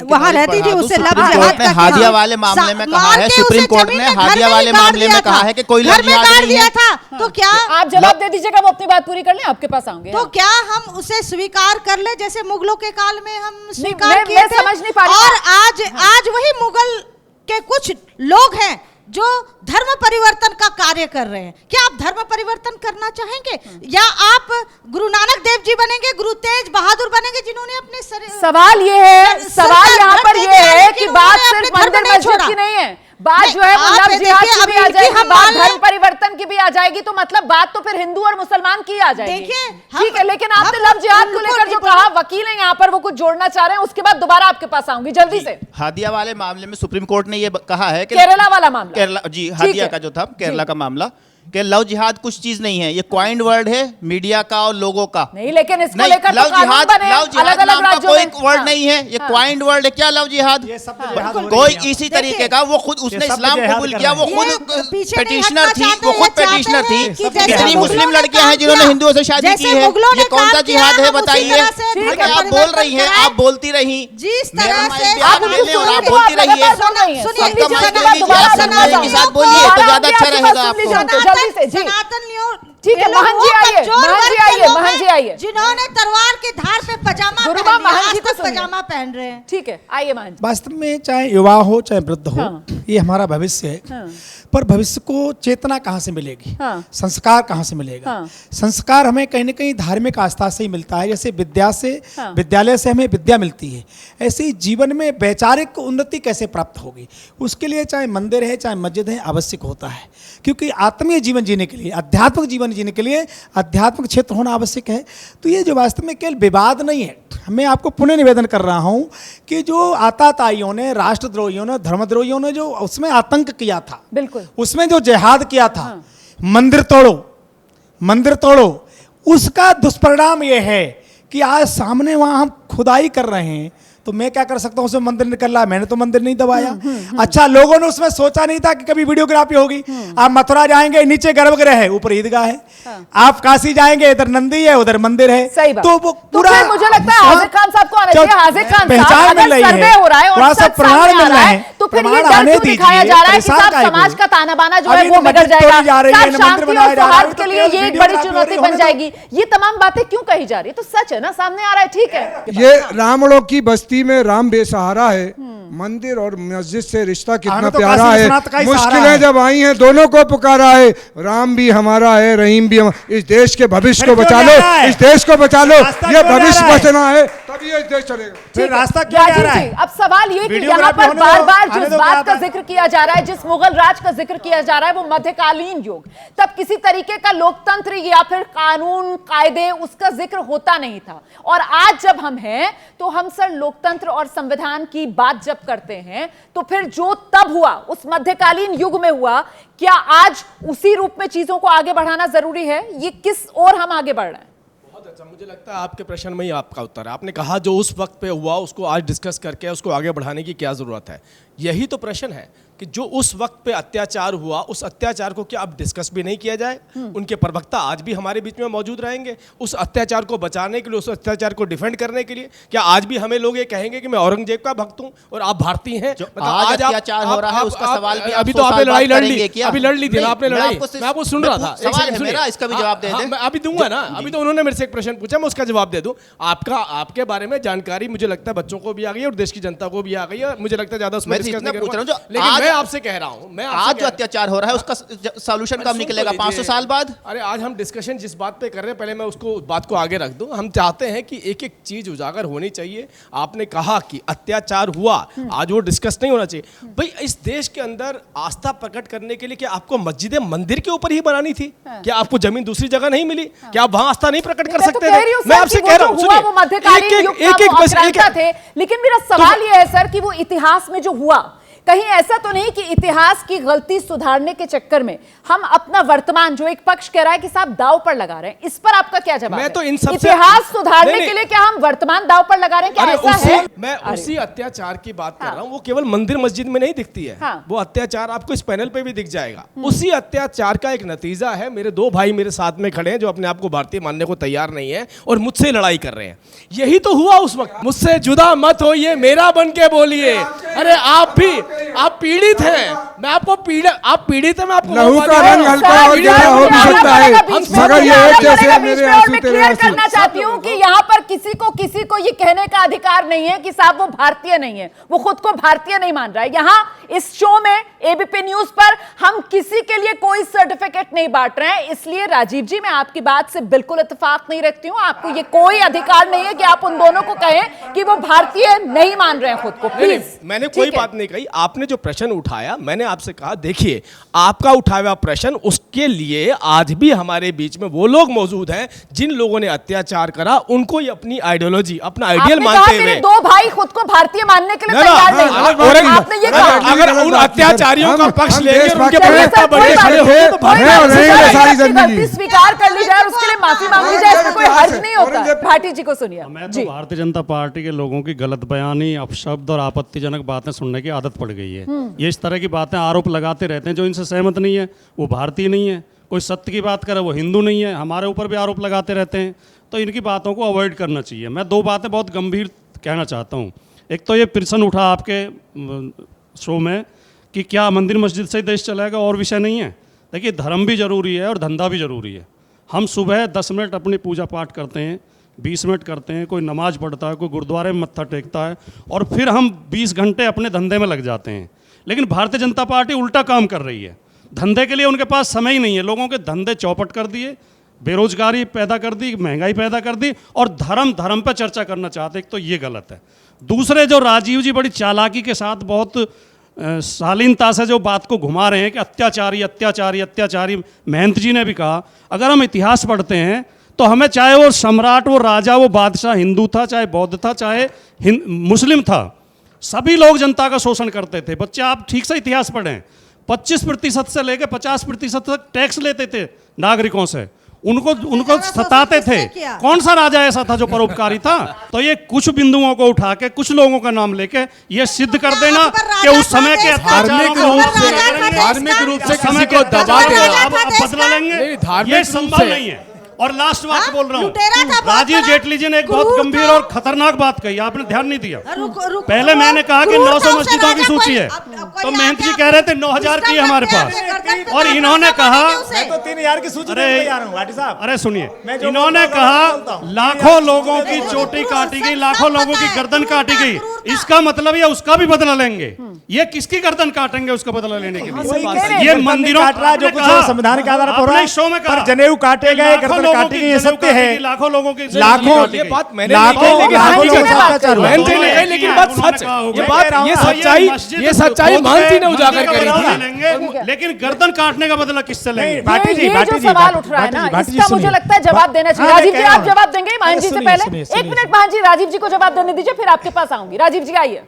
वहां रहती थी, उससे लव जिहाद का हादिया वाले मामले में कहा है, सुप्रीम कोर्ट ने हादिया वाले मामले में कहा है कि कोई लव जिहाद नहीं दिया था। तो क्या आप जवाब दे दीजिएगा, वो अपनी बात पूरी कर लें, आपके पास आऊंगे। तो क्या हम उसे स्वीकार कर ले, जैसे मुगलों के काल में हम स्वीकार किए थे? समझ नहीं पा रही। और आज वही मुगल के कुछ लोग हैं जो धर्म परिवर्तन का कार्य कर रहे हैं। क्या आप धर्म परिवर्तन करना चाहेंगे, या आप गुरु नानक देव जी बनेंगे, गुरु तेज बहादुर बनेंगे, जिन्होंने अपने सवाल ये है, सवाल यहाँ पर ये है कि बात सिर्फ मंदिर मस्जिद की नहीं है, बात जो है वो लव जिहाद की भी आ जाएगी, बात धर्म परिवर्तन की भी आ जाएगी, तो मतलब बात तो फिर हिंदू और मुसलमान की आ जाएगी। देखिए, ठीक है, लेकिन आपने लव जिहाद को लेकर जो कहा, वकील है यहाँ पर, वो कुछ जोड़ना चाह रहे हैं, उसके बाद दोबारा आपके पास आऊंगी, जल्दी से। हादिया वाले मामले में सुप्रीम कोर्ट ने ये कहा है कि केरला वाला मामला, केरला जी, हादिया का जो था केरला का मामला, कि लव जिहाद कुछ चीज नहीं है, ये क्वाइंड वर्ड है मीडिया का और लोगों का। नहीं, लेकिन इसको नहीं, लेकर लव तो कानून जिहाद, बने लव जिहाद अलग-अलग नाम का राज्यों कोई में। वर्ड नहीं है, ये क्वाइंड वर्ड है। क्या लव जिहाद? कोई इसी तरीके का, वो खुद उसने इस्लाम कबूल किया, वो खुद पेटिशनर थी, वो खुद पेटिशनर थी। इतनी मुस्लिम लड़कियां हैं जिन्होंने हिंदुओं से शादी की है, ये कौन सा जिहाद है बताइए? आप बोल रही हैं, आप बोलती रही, जिस तरह से आप बोलती रहिए, सबका माइक के साथ बोलिए तो ज्यादा अच्छा रहेगा आपको। ठीक है, महन जी आइए, महन जी आइए, महन जी आइए, जिन्होंने तलवार की धार पे पजामा गुरुबा महन जी को पजामा पहन रहे हैं। ठीक है, आइए महन जी। वास्तव में चाहे युवा हो चाहे वृद्ध हो, ये हमारा भविष्य है। पर भविष्य को चेतना कहाँ से मिलेगी? संस्कार कहाँ से मिलेगा? संस्कार हमें कहीं ना कहीं धार्मिक आस्था से ही मिलता है। जैसे विद्यालय से हमें विद्या मिलती है, ऐसे ही जीवन में वैचारिक उन्नति कैसे प्राप्त होगी, उसके लिए चाहे मंदिर है चाहे मस्जिद है आवश्यक होता है। क्योंकि आत्मीय जीवन जीने के लिए, आध्यात्मिक जीवन जीने के लिए आध्यात्मिक क्षेत्र होना आवश्यक है। तो ये जो वास्तव में केवल विवाद नहीं है, मैं आपको पुनः निवेदन कर रहा हूं कि जो आताताइयों ने, राष्ट्रद्रोहियों ने, धर्मद्रोहियों ने जो उसमें आतंक किया था, बिल्कुल उसमें जो जिहाद किया था, मंदिर तोड़ो, मंदिर तोड़ो, उसका दुष्परिणाम ये है कि आज सामने वहां हम खुदाई कर रहे हैं, तो मैं क्या कर सकता हूं? उसमें मंदिर निकल रहा है, मैंने तो मंदिर नहीं दबाया। अच्छा, लोगों ने उसमें सोचा नहीं था कि कभी वीडियोग्राफी होगी। आप मथुरा जाएंगे, नीचे गर्भगृह है, ऊपर ईदगाह है। आप काशी जाएंगे, इधर नंदी है, उधर मंदिर है। सही बात। तो वो पूरा तो मुझे लगता है हाजिर खान साहब को आना चाहिए। हाजिर खान पहचान साहब, मिल रही अगर सर्वे हो रहा है और सच प्रमाण सामने आ मिल रहा रहे है, हैं, तो फिर ये प्रमाण डर आने क्यों दिखाया दीजिए, जा रहा है कि परेशान साहब काहे समाज को? का ताना बाना जो है अभी वो तो बिगड़ मस्जिद जाएगा, तोड़ी जा रही है, साहब मंदिर शांति और बनाए जा रहे हैं, सौहार्द तो के लिए ये एक वीडियो बड़ी ग्राफी चुनौती होने बन दो। जाएगी। ये तमाम बातें क्यों कही जा रही है? तो सच है ना, सामने आ रहा है। ठीक है, ये रावणों की बस्ती में राम बेसहारा है। मंदिर और मस्जिद से रिश्ता कितना तो प्यारा काशी है। विश्वनाथ का ही सहारा मुश्किलें है। जब आई हैं, दोनों को पुकारा है। राम भी हमारा है, रहीम भी इस देश के भविष्य को बचा लो, इस देश को बचा लो। ये भविष्य बचना है, तभी ये देश चलेगा। फिर रास्ता क्या जा रहा है? अब सवाल ये कि वीडियोग्राफी यहाँ पर होने बार दो, बार आने जिस दो, बात क्या का बात? जिक्र किया जा रहा है, जिस मुगल राज का जिक्र किया जा रहा है, वो मध्यकालीन युग, तब किसी तरीके का लोकतंत्र या फिर कानून कायदे उसका जिक्र होता नहीं था। और आज जब हम हैं, तो हम सर लोकतंत्र और संविधान की बात जब करते हैं, तो फिर जो तब हुआ उस मध्यकालीन युग में हुआ, क्या आज उसी रूप में चीजों को आगे बढ़ाना जरूरी है? ये किस ओर हम आगे बढ़ रहे हैं? बहुत अच्छा, मुझे लगता है आपके प्रश्न में ही आपका उत्तर है। आपने कहा जो उस वक्त पे हुआ उसको आज डिस्कस करके उसको आगे बढ़ाने की क्या ज़रूरत है। यही तो प्रश्न है कि जो उस वक्त पे अत्याचार हुआ, उस अत्याचार को क्या अब डिस्कस भी नहीं किया जाए? उनके प्रवक्ता आज भी हमारे बीच में मौजूद रहेंगे उस अत्याचार को बचाने के लिए, उस अत्याचार को डिफेंड करने के लिए। क्या आज भी हमें लोग ये कहेंगे कि मैं औरंगजेब का भक्त हूँ और आप भारतीय हैं? मतलब आज अत्याचार हो रहा है, उसका सवाल भी अभी तो आपने लड़ाई लड़ ली, अभी लड़ ली थी ना आपने लड़ाई। मैं आपको सुन रहा था, सवाल है मेरा, इसका भी जवाब दे दें। मैं अभी दूंगा ना। अभी तो उन्होंने मेरे से एक प्रश्न पूछा, मैं उसका जवाब दे दूं। आपके बारे में जानकारी मुझे लगता है बच्चों को भी आ गई है और देश की जनता को भी आ गई है। मुझे लगता है ज्यादा उसमें डिस्कस नहीं करूंगा, लेकिन मैं आपसे कह रहा हूं, आज जो अत्याचार हो रहा है उसका सॉल्यूशन कब निकलेगा? 500 साल बाद? अरे आज हम डिस्कशन जिस बात पे कर रहे हैं, पहले मैं उसको बात को आगे रख दूं। हम चाहते हैं कि एक एक चीज उजागर होनी चाहिए। आपने कहा कि अत्याचार हुआ, आज वो डिस्कस नहीं होना चाहिए। भाई इस देश के अंदर आस्था प्रकट करने के लिए क्या आपको मस्जिदें मंदिर के ऊपर ही बनानी थी? क्या आपको जमीन दूसरी जगह नहीं मिली? क्या आप वहां आस्था नहीं प्रकट कर सकते थे? मैं आपसे कह रहा हूं, थे। लेकिन मेरा सवाल यह है सर कि वो इतिहास में जो हुआ, कहीं ऐसा तो नहीं कि इतिहास की गलती सुधारने के चक्कर में हम अपना वर्तमान, जो एक पक्ष कह रहा है कि साहब दांव पर लगा रहे हैं, इस पर आपका क्या जवाब है? तो इन सब इतिहास सुधारने के लिए क्या हम वर्तमान दांव पर लगा रहे हैं? क्या ऐसा है? मैं उसी अत्याचार की बात कर रहा हूं। वो केवल मंदिर मस्जिद में नहीं दिखती है। वो अत्याचार आपको इस पैनल पे भी दिख जाएगा। उसी अत्याचार का एक नतीजा है, मेरे दो भाई मेरे साथ में खड़े हैं जो अपने आप को भारतीय मानने को तैयार नहीं है और मुझसे लड़ाई कर रहे हैं। यही तो हुआ उस वक्त। मुझसे जुदा मत होइए, मेरा बन के बोलिए। अरे आप पीड़ित हैं, मैं आपको आप पीड़ित हैं, मैं आपको लहू का रंग हल्का और गहरा हो भी सकता है, मगर ये एक जैसे मेरे आंसू तेरे आंसू। करना चाहती हूँ कि यहाँ पर किसी को ये कहने का अधिकार नहीं है कि साहब वो भारतीय नहीं है, वो खुद को भारतीय नहीं मान रहा है। यहाँ इस शो में एबीपी न्यूज पर हम किसी के लिए कोई सर्टिफिकेट नहीं बांट रहे हैं। इसलिए राजीव जी, मैं आपकी बात से बिल्कुल इत्तेफाक नहीं रखती हूँ। आपको ये कोई अधिकार नहीं है कि आप उन दोनों को कहें कि वो भारतीय नहीं मान रहे हैं खुद को। प्लीज, मैंने कोई बात नहीं कही। आपने जो प्रश्न उठाया, मैंने आपसे कहा देखिए आपका उठाया हुआ प्रश्न, उसके लिए आज भी हमारे बीच में वो लोग मौजूद हैं जिन लोगों ने अत्याचार करा, उनको यह अपनी आइडियोलॉजी, अपना आइडियल आपने मानते कहा हुए मेरे दो भाई खुद को भारतीय मानने के लिए ना, तैयार ना, नहीं। आपने ये कहा अगर उन अत्याचारियों का पक्ष लेंगे, उनके चलिए प्रवक्ता सर, बड़े कोई खड़े बात होंगे नहीं। तो कोई भारत बात नहीं, रहेंगे सारी अपनी जिंदगी। गलती स्वीकार कर ली जाए और उसके लिए माफी मांग ली जाए, इसमें कोई हर्ज नहीं होता। भाटी जी को सुनिए। मैं तो भारतीय जनता पार्टी के लोगों की गलत बयानी, अपशब्द और आपत्तिजनक बातें सुनने की आदत पड़ गई है। ये इस तरह की बातें आरोप लगाते रहते हैं, जो इनसे सहमत नहीं है वो भारतीय नहीं है, कोई सत्य की बात करे वो हिंदू नहीं है, हमारे ऊपर भी आरोप लगाते रहते हैं। तो इनकी बातों को अवॉइड करना चाहिए। मैं दो बातें बहुत गंभीर कहना चाहता हूँ। एक तो ये प्रश्न उठा आपके शो में कि क्या मंदिर मस्जिद से ही देश चलेगा, और विषय नहीं है। देखिए, धर्म भी ज़रूरी है और धंधा भी ज़रूरी है। हम सुबह 10 मिनट अपनी पूजा पाठ करते हैं, 20 मिनट करते हैं, कोई नमाज पढ़ता है, कोई गुरुद्वारे में मत्था टेकता है, और फिर हम 20 घंटे अपने धंधे में लग जाते हैं। लेकिन भारतीय जनता पार्टी उल्टा काम कर रही है। धंधे के लिए उनके पास समय ही नहीं है। लोगों के धंधे चौपट कर दिए, बेरोजगारी पैदा कर दी, महंगाई पैदा कर दी, और धर्म पर चर्चा करना चाहते। एक तो ये गलत है। दूसरे, जो राजीव जी बड़ी चालाकी के साथ, बहुत शालीनता से जो बात को घुमा रहे हैं कि अत्याचारी अत्याचारी अत्याचारी, महंत जी ने भी कहा, अगर हम इतिहास पढ़ते हैं तो हमें, चाहे वो सम्राट, वो राजा, वो बादशाह हिंदू था, चाहे बौद्ध था, चाहे मुस्लिम था, सभी लोग जनता का शोषण करते थे। बच्चे, आप ठीक से इतिहास पढ़ें, 25% से लेकर 50% तक टैक्स लेते थे नागरिकों से, उनको सताते थे। कौन सा राजा ऐसा था जो परोपकारी था? तो ये कुछ बिंदुओं को उठा के, कुछ लोगों का नाम लेके ये सिद्ध कर देना कि उस समय के धार्मिक रूप से किसी को दबा देना, बदला लेंगे, ये संभव नहीं है। और लास्ट बात बोल रहा हूँ, राजीव जेटली जी ने एक बहुत गंभीर और खतरनाक बात कही, आपने ध्यान नहीं दिया। पहले मैंने कहा कि 900 मस्जिदों की सूची है, तो महंत जी कह रहे थे 9000 की है हमारे पास, और इन्होंने कहा, मैं तो 3000 की सूची देने जा रहा हूं भाटी साहब। अरे सुनिए, इन्होंने कहा लाखों लोगों की चोटी काटी गई, लाखों लोगों की गर्दन काटी गई, इसका मतलब ये उसका भी बदला लेंगे। ये किसकी गर्दन काटेंगे उसका बदला लेने के लिए? ये मंदिरों जो कुछ संविधान के आधार पर हो रहा है, शो में कहा जनेऊ काटे गए, गर्दन काटी गई, ये सत्य है। लाखों लोगों की, ये बात मैंने लेकिन बात सच है। ये बात, ये सच्चाई महंत जी ने उजागर करी थी। लेकिन गर्दन काटने का बदला किससे लेंगे? भाटी जी, ये जो सवाल उठ रहा है ना, इसका मुझे लगता है जवाब देना चाहिए। राजीव जी, आप जवाब देंगे महंत जी से पहले? एक मिनट महंत जी, राजीव जी को जवाब देने दीजिए, फिर आपके पास आऊंगी। राजीव जी आइए।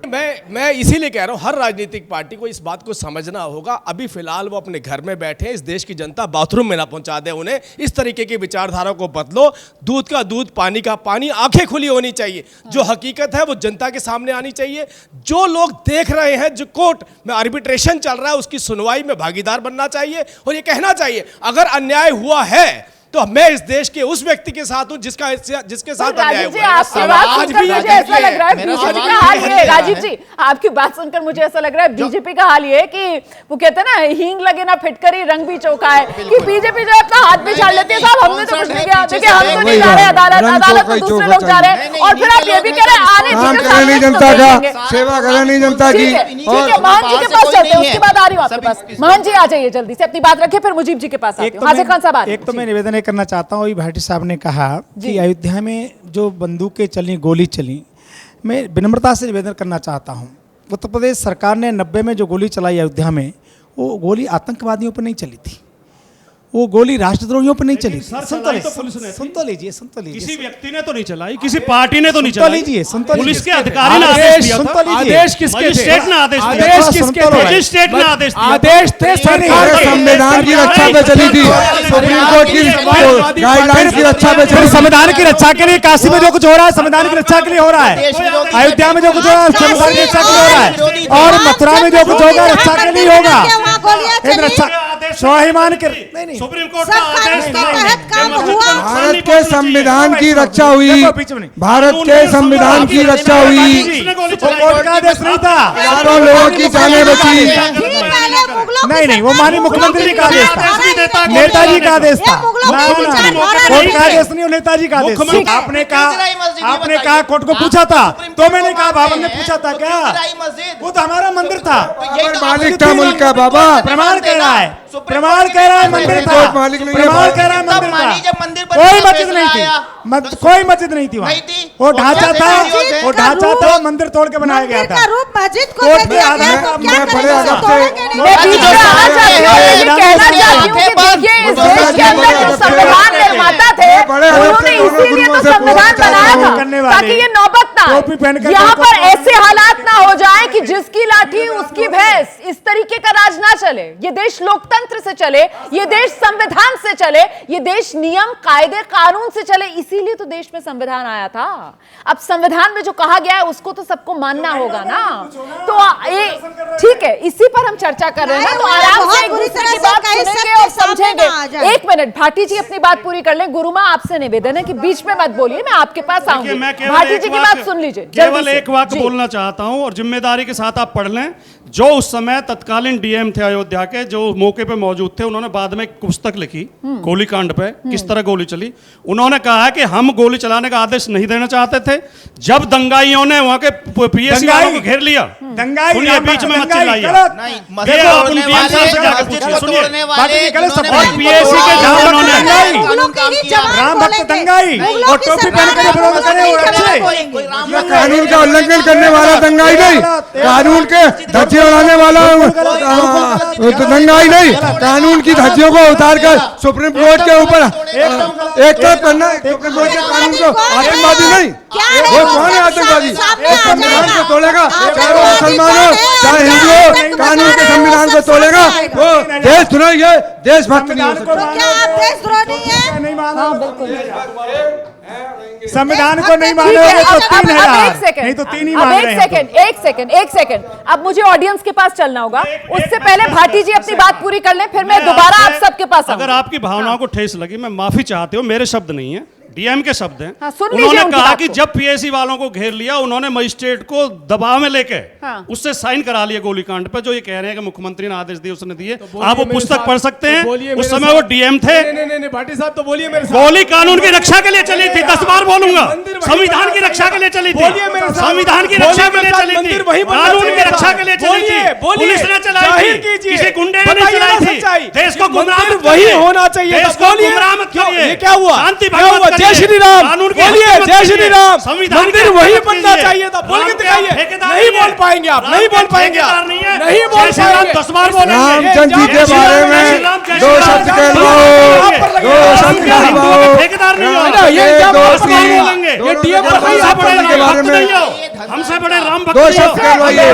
मैं इसीलिए कह रहा हूं, हर राजनीतिक पार्टी को इस बात को समझना होगा। अभी फिलहाल वो अपने घर में बैठे हैं, इस देश की जनता बाथरूम में ना पहुंचा दे उन्हें। इस तरीके की विचारधारा को बदलो। दूध का दूध, पानी का पानी, आंखें खुली होनी चाहिए। जो हकीकत है वो जनता के सामने आनी चाहिए। जो लोग देख रहे हैं, जो कोर्ट में आर्बिट्रेशन चल रहा है, उसकी सुनवाई में भागीदार बनना चाहिए और ये कहना चाहिए, अगर अन्याय हुआ है तो मैं इस देश के उस व्यक्ति के साथ हूं जिसके साथ अन्याय हुआ है। आपकी बात सुनकर मुझे ऐसा लग रहा है बीजेपी का हाल ये है। राजीव जी, आपकी बात सुनकर मुझे ऐसा लग रहा है बीजेपी का हाल ये है कि वो कहते हैं ना, हींग लगे ना फिटकरी, रंग भी चौका है, कि बीजेपी जो अपना हाथ पे छाड़ लेती है, साहब हमने तो कुछ नहीं किया, देखिए हम तो नहीं जा रहे अदालत में दूसरे लोग जा रहे हैं, और फिर आप ये भी कह रहे हैं आने जनता का सेवा करें, नहीं जनता की। ठीक है, महंत जी के पास चलते हैं, उसके बाद आ रही हूँ आपके पास। महंत जी आ जाइए, जल्दी से अपनी बात रखिए, फिर मुजीब जी के पास आती हूँ। हाजिर खान साहब, एक तो मैं निवेदन करना चाहता हूँ, भाटी साहब ने कहा कि अयोध्या में जो बंदूकें चली, गोली चली, मैं विनम्रता से निवेदन करना चाहता हूँ, उत्तर प्रदेश सरकार ने 90 में जो गोली चलाई अयोध्या में, वो गोली आतंकवादियों पर नहीं चली थी, वो गोली राष्ट्रद्रोहियों पर नहीं चली। सुन तो लीजिए। किसी व्यक्ति ने तो नहीं चलाई, किसी पार्टी ने तो नहीं चलाई। पुलिस के अधिकारी ने आदेश दिया था। आदेश किसके थे? मजिस्ट्रेट ने आदेश दिया। आदेश किसके थे? मजिस्ट्रेट ने आदेश दिया। आदेश थे सरकार के। संविधान की रक्षा पे चली थी, सुप्रीम कोर्ट की गाइडलाइंस की रक्षा पे चली। संविधान की रक्षा के लिए काशी में जो कुछ हो रहा है, संविधान की रक्षा के लिए हो रहा है। अयोध्या में जो कुछ हो रहा है, संविधान की रक्षा के लिए हो रहा है, और मथुरा में जो कुछ होगा, रक्षा के लिए होगा। स्वाभिमान के नहीं, सुप्रीम कोर्ट का आदेश भारत के संविधान की रक्षा हुई, भारत के संविधान की रक्षा हुई, कोर्ट का आदेश नहीं था, हजारों लोगों की जानें बची। नहीं, वो माननीय मुख्यमंत्री जी का आदेश था, नेताजी का आदेश था, कोर्ट का आदेश नहीं, नेताजी का आदेश। आपने कहा कोर्ट को पूछा था, तो मैंने कहा बाबा ने पूछा था क्या? वो तो हमारा मंदिर था, मालिक था मुल्क का बाबा। प्रमाण कह रहा है, प्रमाण कह रहा है मंदिर था, प्रमाण कह रहा है मंदिर था, कोई मस्जिद नहीं थी, कोई मस्जिद नहीं थी वहाँ, वो ढांचा था, मंदिर तोड़ के बनाया गया था। मस्जिद को कोर्ट के आधार पर मैं बड़े अदब से मैं बीच में आना चाहती हूँ, ये कहना चाहती हूँ कि देखिए, इस देश के अंदर जो संविधान निर्माता थे, उन्होंने इसीलिए तो संविधान बनाया वाले ताकि ये नौबत ना आए, टोपी पहनकर यहाँ देखो पर कौन ऐसे हालात ना हो जाए कि जिसकी लाठी उसकी भैंस, इस तरीके का राज ना चले। ये देश लोकतंत्र से चले, ये देश संविधान से चले, ये देश नियम कायदे कानून से चले। इसीलिए तो देश में संविधान आया था। अब संविधान में जो कहा गया है उसको तो सबको मानना होगा ना। तो ठीक है, इसी पर हम चर्चा कर रहे हैं ना, तो आराम से एक दूसरे की बात सुनेंगे और समझेंगे। एक मिनट भाटी जी अपनी बात पूरी कर लें। गुरुमा आपसे निवेदन है कि बीच में मत बोलिए, मैं आपके पास आऊंगी। भाटी जी की बात सुन लीजिए। केवल एक वाक्य बोलना चाहता हूं और जिम्मेदारी के साथ आप पढ़ लें। जो उस समय तत्कालीन डीएम थे अयोध्या के, जो मौके पे मौजूद थे, उन्होंने बाद में एक पुस्तक लिखी गोलीकांड पे, किस तरह गोली चली। उन्होंने कहा कि हम गोली चलाने का आदेश नहीं देना चाहते थे। जब दंगाइयों ने वहां के पीएससी वालों को घेर लिया, सुनिए बीच में मत चिल्लाइए, पीएससी के जहां राम भक्त दंगाई और टोपी पहनकर विरोध करे, कानून का उल्लंघन करने वाला दंगाई नहीं, कानून के धज्जे उड़ाने वाला दंगाई नहीं, कानून की धज्जियों को उतार कर सुप्रीम कोर्ट के ऊपर एक तरफ करना, सुप्रीम कोर्ट के कानून को आतंकवादी नहीं। वो कौन है आतंकवादी? संविधान को तोड़ेगा, चाहे वो मुसलमान हो चाहे हिंदू हो, कानून के संविधान को तोड़ेगा वो देशद्रोही है, देशभक्त नहीं हो सकता। क्या आप देशद्रोह नहीं है? नहीं माना, संविधान को नहीं मानोगे तो 3000 नहीं तो 3 ही मान रहे हैं। एक सेकंड अब मुझे ऑडियंस के पास चलना होगा। उससे पहले भाटी जी अपनी बात पूरी कर लें, फिर मैं दोबारा आप सबके पास अगर आपकी भावनाओं को ठेस लगी, मैं माफी चाहती हूँ, मेरे शब्द नहीं है, डीएम के शब्द हैं। हाँ, सुन लीजिए उन्होंने उनकी कहा बात कि को। जब पीएससी वालों को घेर लिया, उन्होंने मजिस्ट्रेट को दबाव में लेके उससे साइन करा लिया गोलीकांड पे, जो ये कह रहे हैं कि मुख्यमंत्री ने आदेश दिए, उसने दिए। आप वो पुस्तक पढ़ सकते हैं। उस समय वो डीएम थे। नहीं भाटी साहब तो बोलिए मेरे साथ। गोली कानून की रक्षा के लिए चली थी, 10 बार बोलूंगा, संविधान की रक्षा के लिए चली थी, संविधान की रक्षा के लिए चली थी, कानून की रक्षा के लिए चली थी, पुलिस ने चलाई थी, किसी गुंडे ने नहीं चलाई थी। देश को गुमराह मत वही करिए, होना चाहिए। देश को गुमराह मत करिए। ये क्या हुआ? शांति क्या हुआ? जय श्री राम बोलिए, जय श्री राम। मंदिर वही बनना चाहिए था, बोल के दिखाइए। नहीं बोल पाएंगे आप, नहीं बोल पाएंगे आप, नहीं बोल पाएंगे। 10 बार बोलेंगे। रामचंद्र जी के बारे में 2 शब्द कहलवाओ, 2 शब्द कहलवाओ। ठेकेदार नहीं हो, ये क्या बात बोलेंगे? ये डीएम पर नहीं आप के बारे में हमसे बड़े राम भक्त 2 शब्द कहलवाइए।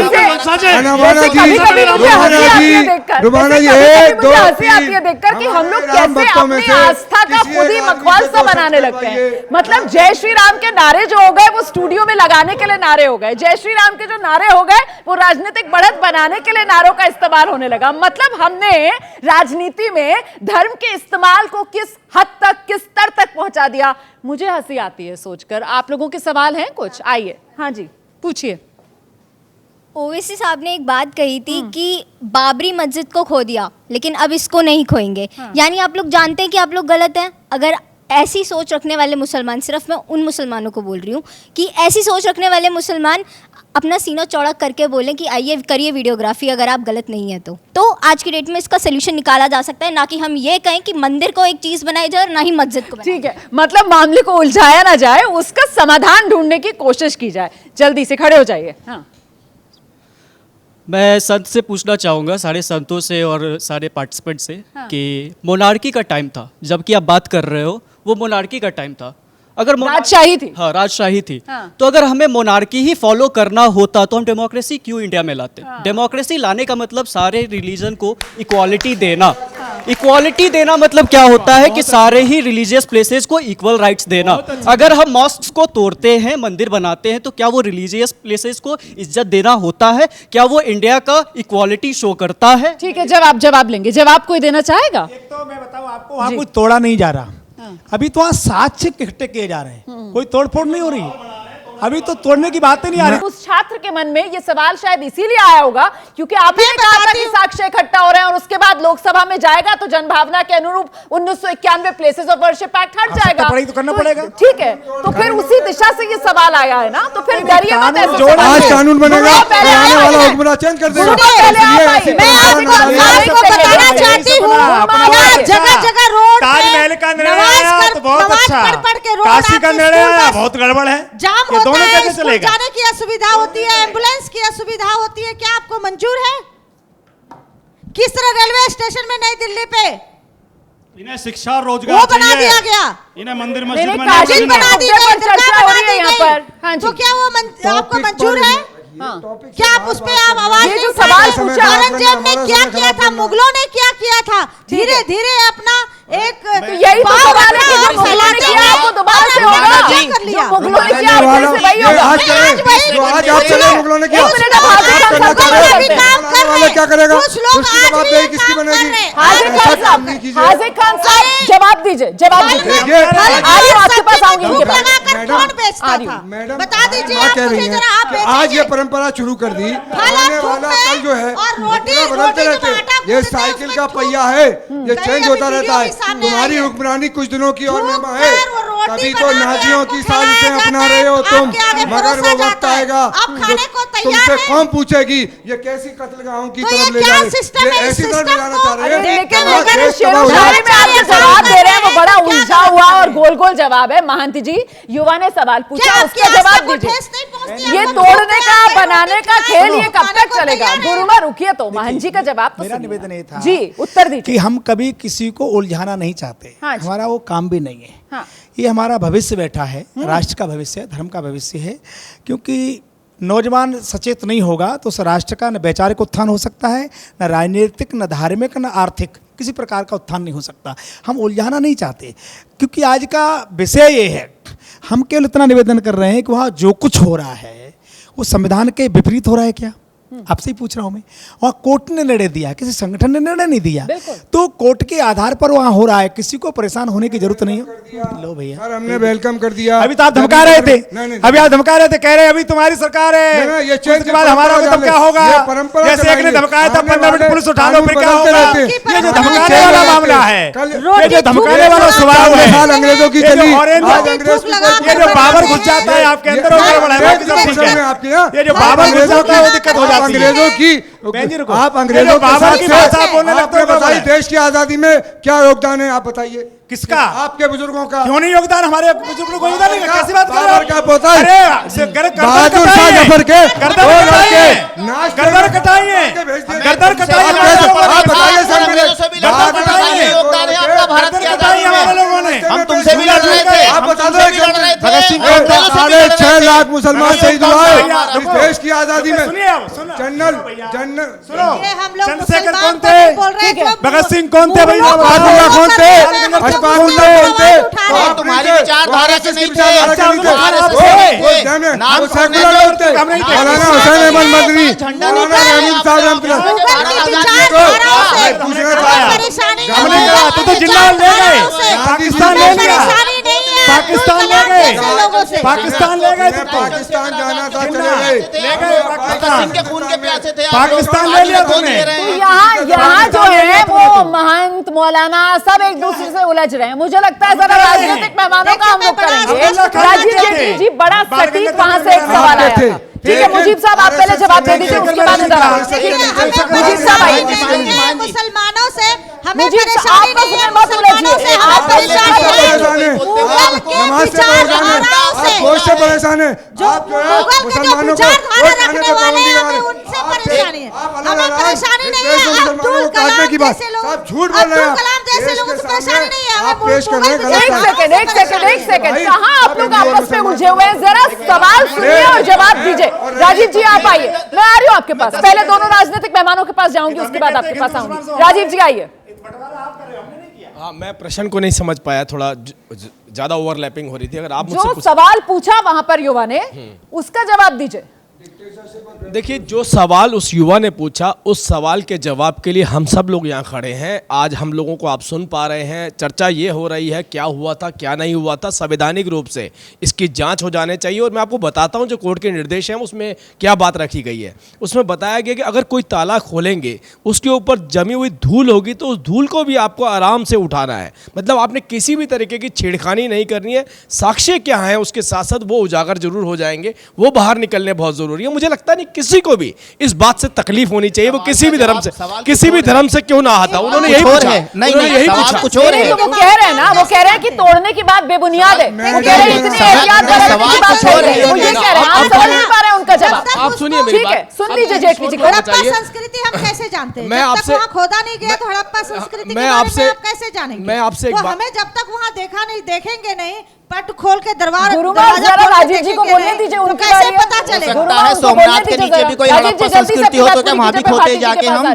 रुमाना जी 1 2 हंसी आती है देखकर कि हम लोग कैसे अपनी आस्था का खुद ही मखौल सा बनाने लगते हैं। मतलब जय श्री राम के नारे जो हो गए वो स्टूडियो में लगाने के लिए नारे हो गए, जय श्री राम के जो नारे हो गए वो राजनीतिक बढ़त बनाने के लिए नारों का इस्तेमाल होने लगा। मतलब हमने राजनीति में धर्म के इस्तेमाल को किस हद तक, किस स्तर तक पहुंचा दिया। मुझे हंसी आती है सोचकर। आप लोगों के सवाल हैं कुछ? आइए, हाँ जी पूछिए। ओवैसी साहब ने एक बात कही थी कि बाबरी मस्जिद को खो दिया, लेकिन अब इसको नहीं खोएंगे। यानी आप लोग जानते हैं कि आप लोग गलत हैं। अगर ऐसी सोच रखने वाले मुसलमान, सिर्फ मैं उन मुसलमानों को बोल रही हूँ कि ऐसी सोच रखने वाले मुसलमान अपना सीना चौड़ा करके बोलें कि आइए करिए वीडियोग्राफी, अगर आप गलत नहीं है तो आज की डेट में इसका सोल्यूशन निकाला जा सकता है, ना कि हम ये कहें कि मंदिर को एक चीज बनाई जाए और ना ही मस्जिद को। ठीक है, मतलब मामले को उलझाया ना जाए, उसका समाधान ढूंढने की कोशिश की जाए। जल्दी से खड़े हो जाइए। हाँ। मैं संत से पूछना चाहूँगा, सारे संतों से और सारे पार्टिसिपेंट से, कि मोनार्की का टाइम था, जबकि आप बात कर रहे हो वो मोनार्की का टाइम था। अगर राजशाही थी। हाँ, राजशाही थी। तो अगर हमें मोनार्की ही फॉलो करना होता तो हम डेमोक्रेसी क्यों इंडिया में लाते? डेमोक्रेसी लाने का मतलब सारे रिलीजन को इक्वालिटी देना। इक्वालिटी देना मतलब क्या होता है कि सारे ही रिलीजियस प्लेसेस को इक्वल राइट्स देना। अगर हम मॉस्क्स को तोड़ते हैं, मंदिर बनाते हैं, तो क्या वो रिलीजियस प्लेसेस को इज्जत देना होता है? क्या वो इंडिया का इक्वालिटी शो करता है? ठीक है, जवाब लेंगे। जवाब कोई देना चाहेगा? एक तो मैं बताऊं आपको, वहां कुछ तोड़ा नहीं जा रहा। अभी तो वहां साक्ष्य इकट्ठे किए जा रहे हैं, कोई तोड़फोड़ नहीं हो रही। अभी तो तोड़ने की बातें नहीं आ रही। उस छात्र के मन में ये सवाल शायद इसीलिए आया होगा क्योंकि आपने कहा था कि साक्ष्य इकट्ठा हो रहे हैं और उसके बाद लोकसभा में जाएगा तो जनभावना के अनुरूप 1991 प्लेसेस ऑफ वर्शिप एक्ट हट जाएगा। तो करना पड़ेगा। ठीक है, तो फिर उसी दिशा से ये सवाल आया है ना, तो फिर डरिए मत। आज कानून बनेगा, आने वाला हुक्मरान चेंज कर देगा। मैं आपको बताना चाहती हूँ, जगह जगह रोड ताजमहल का निर्णय आया तो बहुत अच्छा, काशी का निर्णय आया बहुत गड़बड़ है। जाम होता है, स्कूल जाने की असुविधा होती है, एम्बुलेंस की असुविधा होती है, क्या आपको मंजूर है? किस तरह रेलवे स्टेशन में नई दिल्ली पे इन्हें शिक्षा और रोजगार वो बना चाहिए। दिया गया। इन्हें मंदिर नहीं, मस्जिद नहीं, में काशी नहीं बना दी गई, चर्चा हो रही है यहाँ पर। हाँ जी। तो क्या वो आपको मंजूर है? क्या आप उस पे आप आवाज ये नहीं जो उठाते? सवाल पूछा, औरंगजेब ने क्या किया था, मुगलों ने क्या किया था, धीरे धीरे अपना एक यही तो सवाल है कि जो मुगलों ने किया वो दोबारा से होगा। जो मुगलों ने किया फिर से वही होगा। आज आप चले मुगलों ने किया, एक मिनट, अब हाजिर खान साहब को बोलते हैं। वाले क्या करेगा? कुछ लोग उसकी आज जवाबदेही भी ये किसकी काम बनेगी? कर रहे हैं। हाजिर खान साहब, हाजिर खान साहब जवाब दीजिए, जवाब दीजिए। आ रही हूँ, आपके पास आऊंगी इनके पास। कौन बेचता था? मैडम बता दीजिए आप आप कह रही मुझे हैं जरा, आप कि आज ये परंपरा शुरू कर दी, आने वाला कल जो है और रोटी बदलते रहते हैं। ये साइकिल का पहिया है, ये चेंज होता रहता है। तुम्हारी हुक्मरानी कुछ दिनों की और मेहमा है, कभी तो नाजियों की साजिशें अपना रहे हो तुम, मगर वो वक्त आएगा तुमसे कौन पूछेगी ये कैसी कत्लगाहों की तरफ ले जा रहे, ये ऐसी तरफ ले जाना चाह रहे हैं। लेकिन शेरोशाही में आप जो जवाब दे रहे हैं वो बड़ा उलझा हुआ और गोल गोल जवाब है। महंत जी, युवा ने सवाल पूछा, उसका जवाब दीजिए। ये तोड़ने का बनाने का खेल ये कब तक चलेगा? गुरुमा रुकिए तो, महंत जी का जवाब तो मेरा सुनिए। निवेदन ये था जी, उत्तर दीजिए कि हम कभी किसी को उलझाना नहीं चाहते। हाँ जी। हमारा वो काम भी नहीं है। हाँ। ये हमारा भविष्य बैठा है, राष्ट्र का भविष्य है, धर्म का भविष्य है। क्योंकि नौजवान सचेत नहीं होगा तो उस राष्ट्र का न वैचारिक उत्थान हो सकता है, न राजनीतिक, न धार्मिक, न आर्थिक, किसी प्रकार का उत्थान नहीं हो सकता। हम उलझाना नहीं चाहते क्योंकि आज का विषय ये है। हम केवल इतना निवेदन कर रहे हैं कि वहाँ जो कुछ हो रहा है वो संविधान के विपरीत हो रहा है क्या? आपसे ही पूछ रहा हूं मैं। वहाँ कोर्ट ने निर्णय दिया, किसी संगठन ने निर्णय नहीं दिया, तो कोर्ट के आधार पर वहाँ हो रहा है। किसी को परेशान होने की जरूरत नहीं है। लो भैया, सर हमने वेलकम कर दिया। अभी तो आप धमका रहे थे, अभी आप धमका रहे थे, कह रहे अभी तुम्हारी सरकार है, ये चेंज उसके बाद हमारा मतलब क्या होगा? जैसे एक ने धमकाया था 15 मिनट पुलिस उठा लो, फिर क्या होगा? ये जो धमकाने वाला मामला है, ये जो धमकाने वाला स्वभाव है, अंग्रेजों की चली, ये जो बाबर घुस जाता है आपके अंदर, ये जो बाबर घुस जाता है वो दिक्कत हो जाती है। अंग्रेजों की आप अंग्रेजों के साथ आपने बताइए देश की आजादी में क्या योगदान है, आप बताइए। किसका? आपके बुजुर्गों का। क्यों नहीं योगदान? हमारे बुजुर्गों को योगदान नहीं, कैसी बात कर रहे हो? बाबर का पोता है, बहादुर शाह जफर के गर्दन कटाइए, गर्दन कटाइए, गर्दन कटाइए, आप बताइए सर, मेरे गर्दन कटाइए, योगदान है आपका भारत की आजादी में। हमारे लोगों ने, हम तुमसे भी लड़ रहे थे, आप बता दो। भगत सिंह 6.5 लाख मुसलमान शहीद हुआ है इस देश की आजादी में। जनरल चंद्रशेखर कौन थे? भगत सिंह कौन थे भैया? बादुल्ला कौन थे? अशफाकुल्ला कौन थे? तुम्हारी विचारधारा के नहीं थे, नाम सेकुलर लोग थे। मौलाना हुसैन अहमद मदनी, मौलाना रहमान साहब रहमतुल्लाह तो जिन्ना ले गए, पाकिस्तान ले लिया, पाकिस्तान ले गए, पाकिस्तान ले गए, पाकिस्तान जाना था, चले गए, ले गए पाकिस्तान के खून के प्यासे थे, पाकिस्तान ले लिया तुमने। तो यहाँ जो है वो महंत मौलाना सब एक दूसरे से उलझ रहे हैं। मुझे लगता है जरा राजनीतिक मेहमानों का हम लोग करेंगे। राजीव जेटली जी, बड़ा सटीक वहां से एक सवाल आया था। ठीक है मुजीब साहब, आप पहले जवाब दे दीजिए, उसके बाद इधर आओ। मुजीब साहब आइए। मुसलमानों से हमें मुजीब साहब आपस में मत उलझिए, आप परेशान है, गोश्त से परेशान है। आप जो है मुसलमानों को वोट खाने पे पाबंदी लगा रहे हैं। उनसे परेशानी है, आप हमें परेशानी नहीं है। मुसलमानों को काटने की बात सब झूठ बोल रहे हैं। अब्दुल कलाम जैसे लोगों से परेशानी नहीं है। आप पेश कर रहे हैं गलत बात। एक सेकंड, कहाँ आप लोग आपस में उलझे हुए हैं? जरा सवाल सुनिए और जवाब दीजिए। राजीव जी आप आइए, मैं आ रही हूँ आपके पास। पहले दोनों राजनीतिक मेहमानों के पास जाऊंगी, उसके बाद आपके पास आऊंगी। राजीव जी आइए। हाँ, मैं प्रश्न को नहीं समझ पाया, थोड़ा ज्यादा ओवरलैपिंग हो रही थी। अगर आप जो सवाल पूछा वहां पर युवा ने, उसका जवाब दीजिए। देखिए, जो सवाल उस युवा ने पूछा, उस सवाल के जवाब के लिए हम सब लोग यहाँ खड़े हैं। आज हम लोगों को आप सुन पा रहे हैं। चर्चा ये हो रही है क्या हुआ था, क्या नहीं हुआ था। संवैधानिक रूप से इसकी जांच हो जाने चाहिए। और मैं आपको बताता हूँ जो कोर्ट के निर्देश हैं उसमें क्या बात रखी गई है। उसमें बताया गया कि अगर कोई ताला खोलेंगे, उसके ऊपर जमी हुई धूल होगी तो उस धूल को भी आपको आराम से उठाना है। मतलब आपने किसी भी तरीके की छेड़खानी नहीं करनी है। साक्ष्य क्या है उसके साथ साथ वो उजागर जरूर हो जाएंगे, वो बाहर निकलने बहुत ज़रूरी है। मुझे लगता नहीं किसी को भी इस बात से तकलीफ होनी चाहिए, वो किसी भी धर्म से क्यों ना आता। उन्होंने यही पूछा, यही पूछा कुछ और है। वो कह रहे हैं ना, वो कह रहे हैं कि तोड़ने की बात बेबुनियाद है, वो कह रहे हैं इतनी एहतियात बरतने की बात सही नहीं है, वो ये कह रहे हैं। आप समझ नहीं पा रहे हैं उनका जवाब। आप सुनिए मेरी बात, ठीक है, सुन लीजिए जेटली जी को। हड़प्पा संस्कृति हम कैसे जानते हैं? मैं आपसे खोदा नहीं गया तो हड़प्पा संस्कृति के बारे में आप कैसे जानेंगे? मैं आपसे एक बात, हमें जब तक वहाँ देखा नहीं, देखेंगे नहीं, पट खोल के दरबार राजीव जी को बोलने दीजिए, उनकी कैसे पता चलेगा? सोमनाथ के नीचे भी कोई हड़प्पा संस्कृति हो तो क्या वहां भी खोते जाके हम?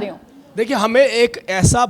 देखिए, हमें एक ऐसा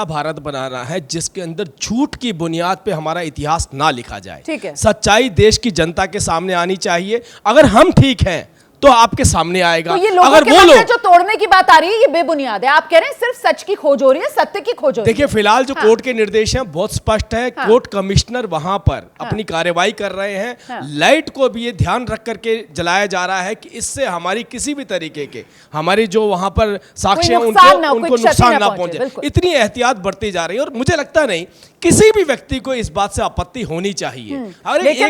भारत बनाना है जिसके अंदर झूठ की बुनियाद पे हमारा इतिहास ना लिखा जाए। ठीक है। सच्चाई देश की जनता के सामने आनी चाहिए। अगर हम ठीक हैं तो आपके सामने आएगा। तो ये अगर वो लोग जो तोड़ने की बात आ रही है ये बेबुनियाद है। आप कह रहे हैं सिर्फ सच की खोज हो रही है, सत्य की खोज हो रही है। देखिए, फिलहाल जो कोर्ट के निर्देश हैं बहुत स्पष्ट है। कोर्ट कमिश्नर वहां पर अपनी कार्रवाई कर रहे हैं। लाइट को भी ये ध्यान रख करके जलाया जा रहा है कि इससे हमारी किसी भी तरीके के हमारी जो वहां पर साक्ष्य हैं उनको नुकसान ना पहुंचे। इतनी एहतियात बरती जा रही है और मुझे लगता नहीं किसी भी व्यक्ति को इस बात से आपत्ति होनी चाहिए।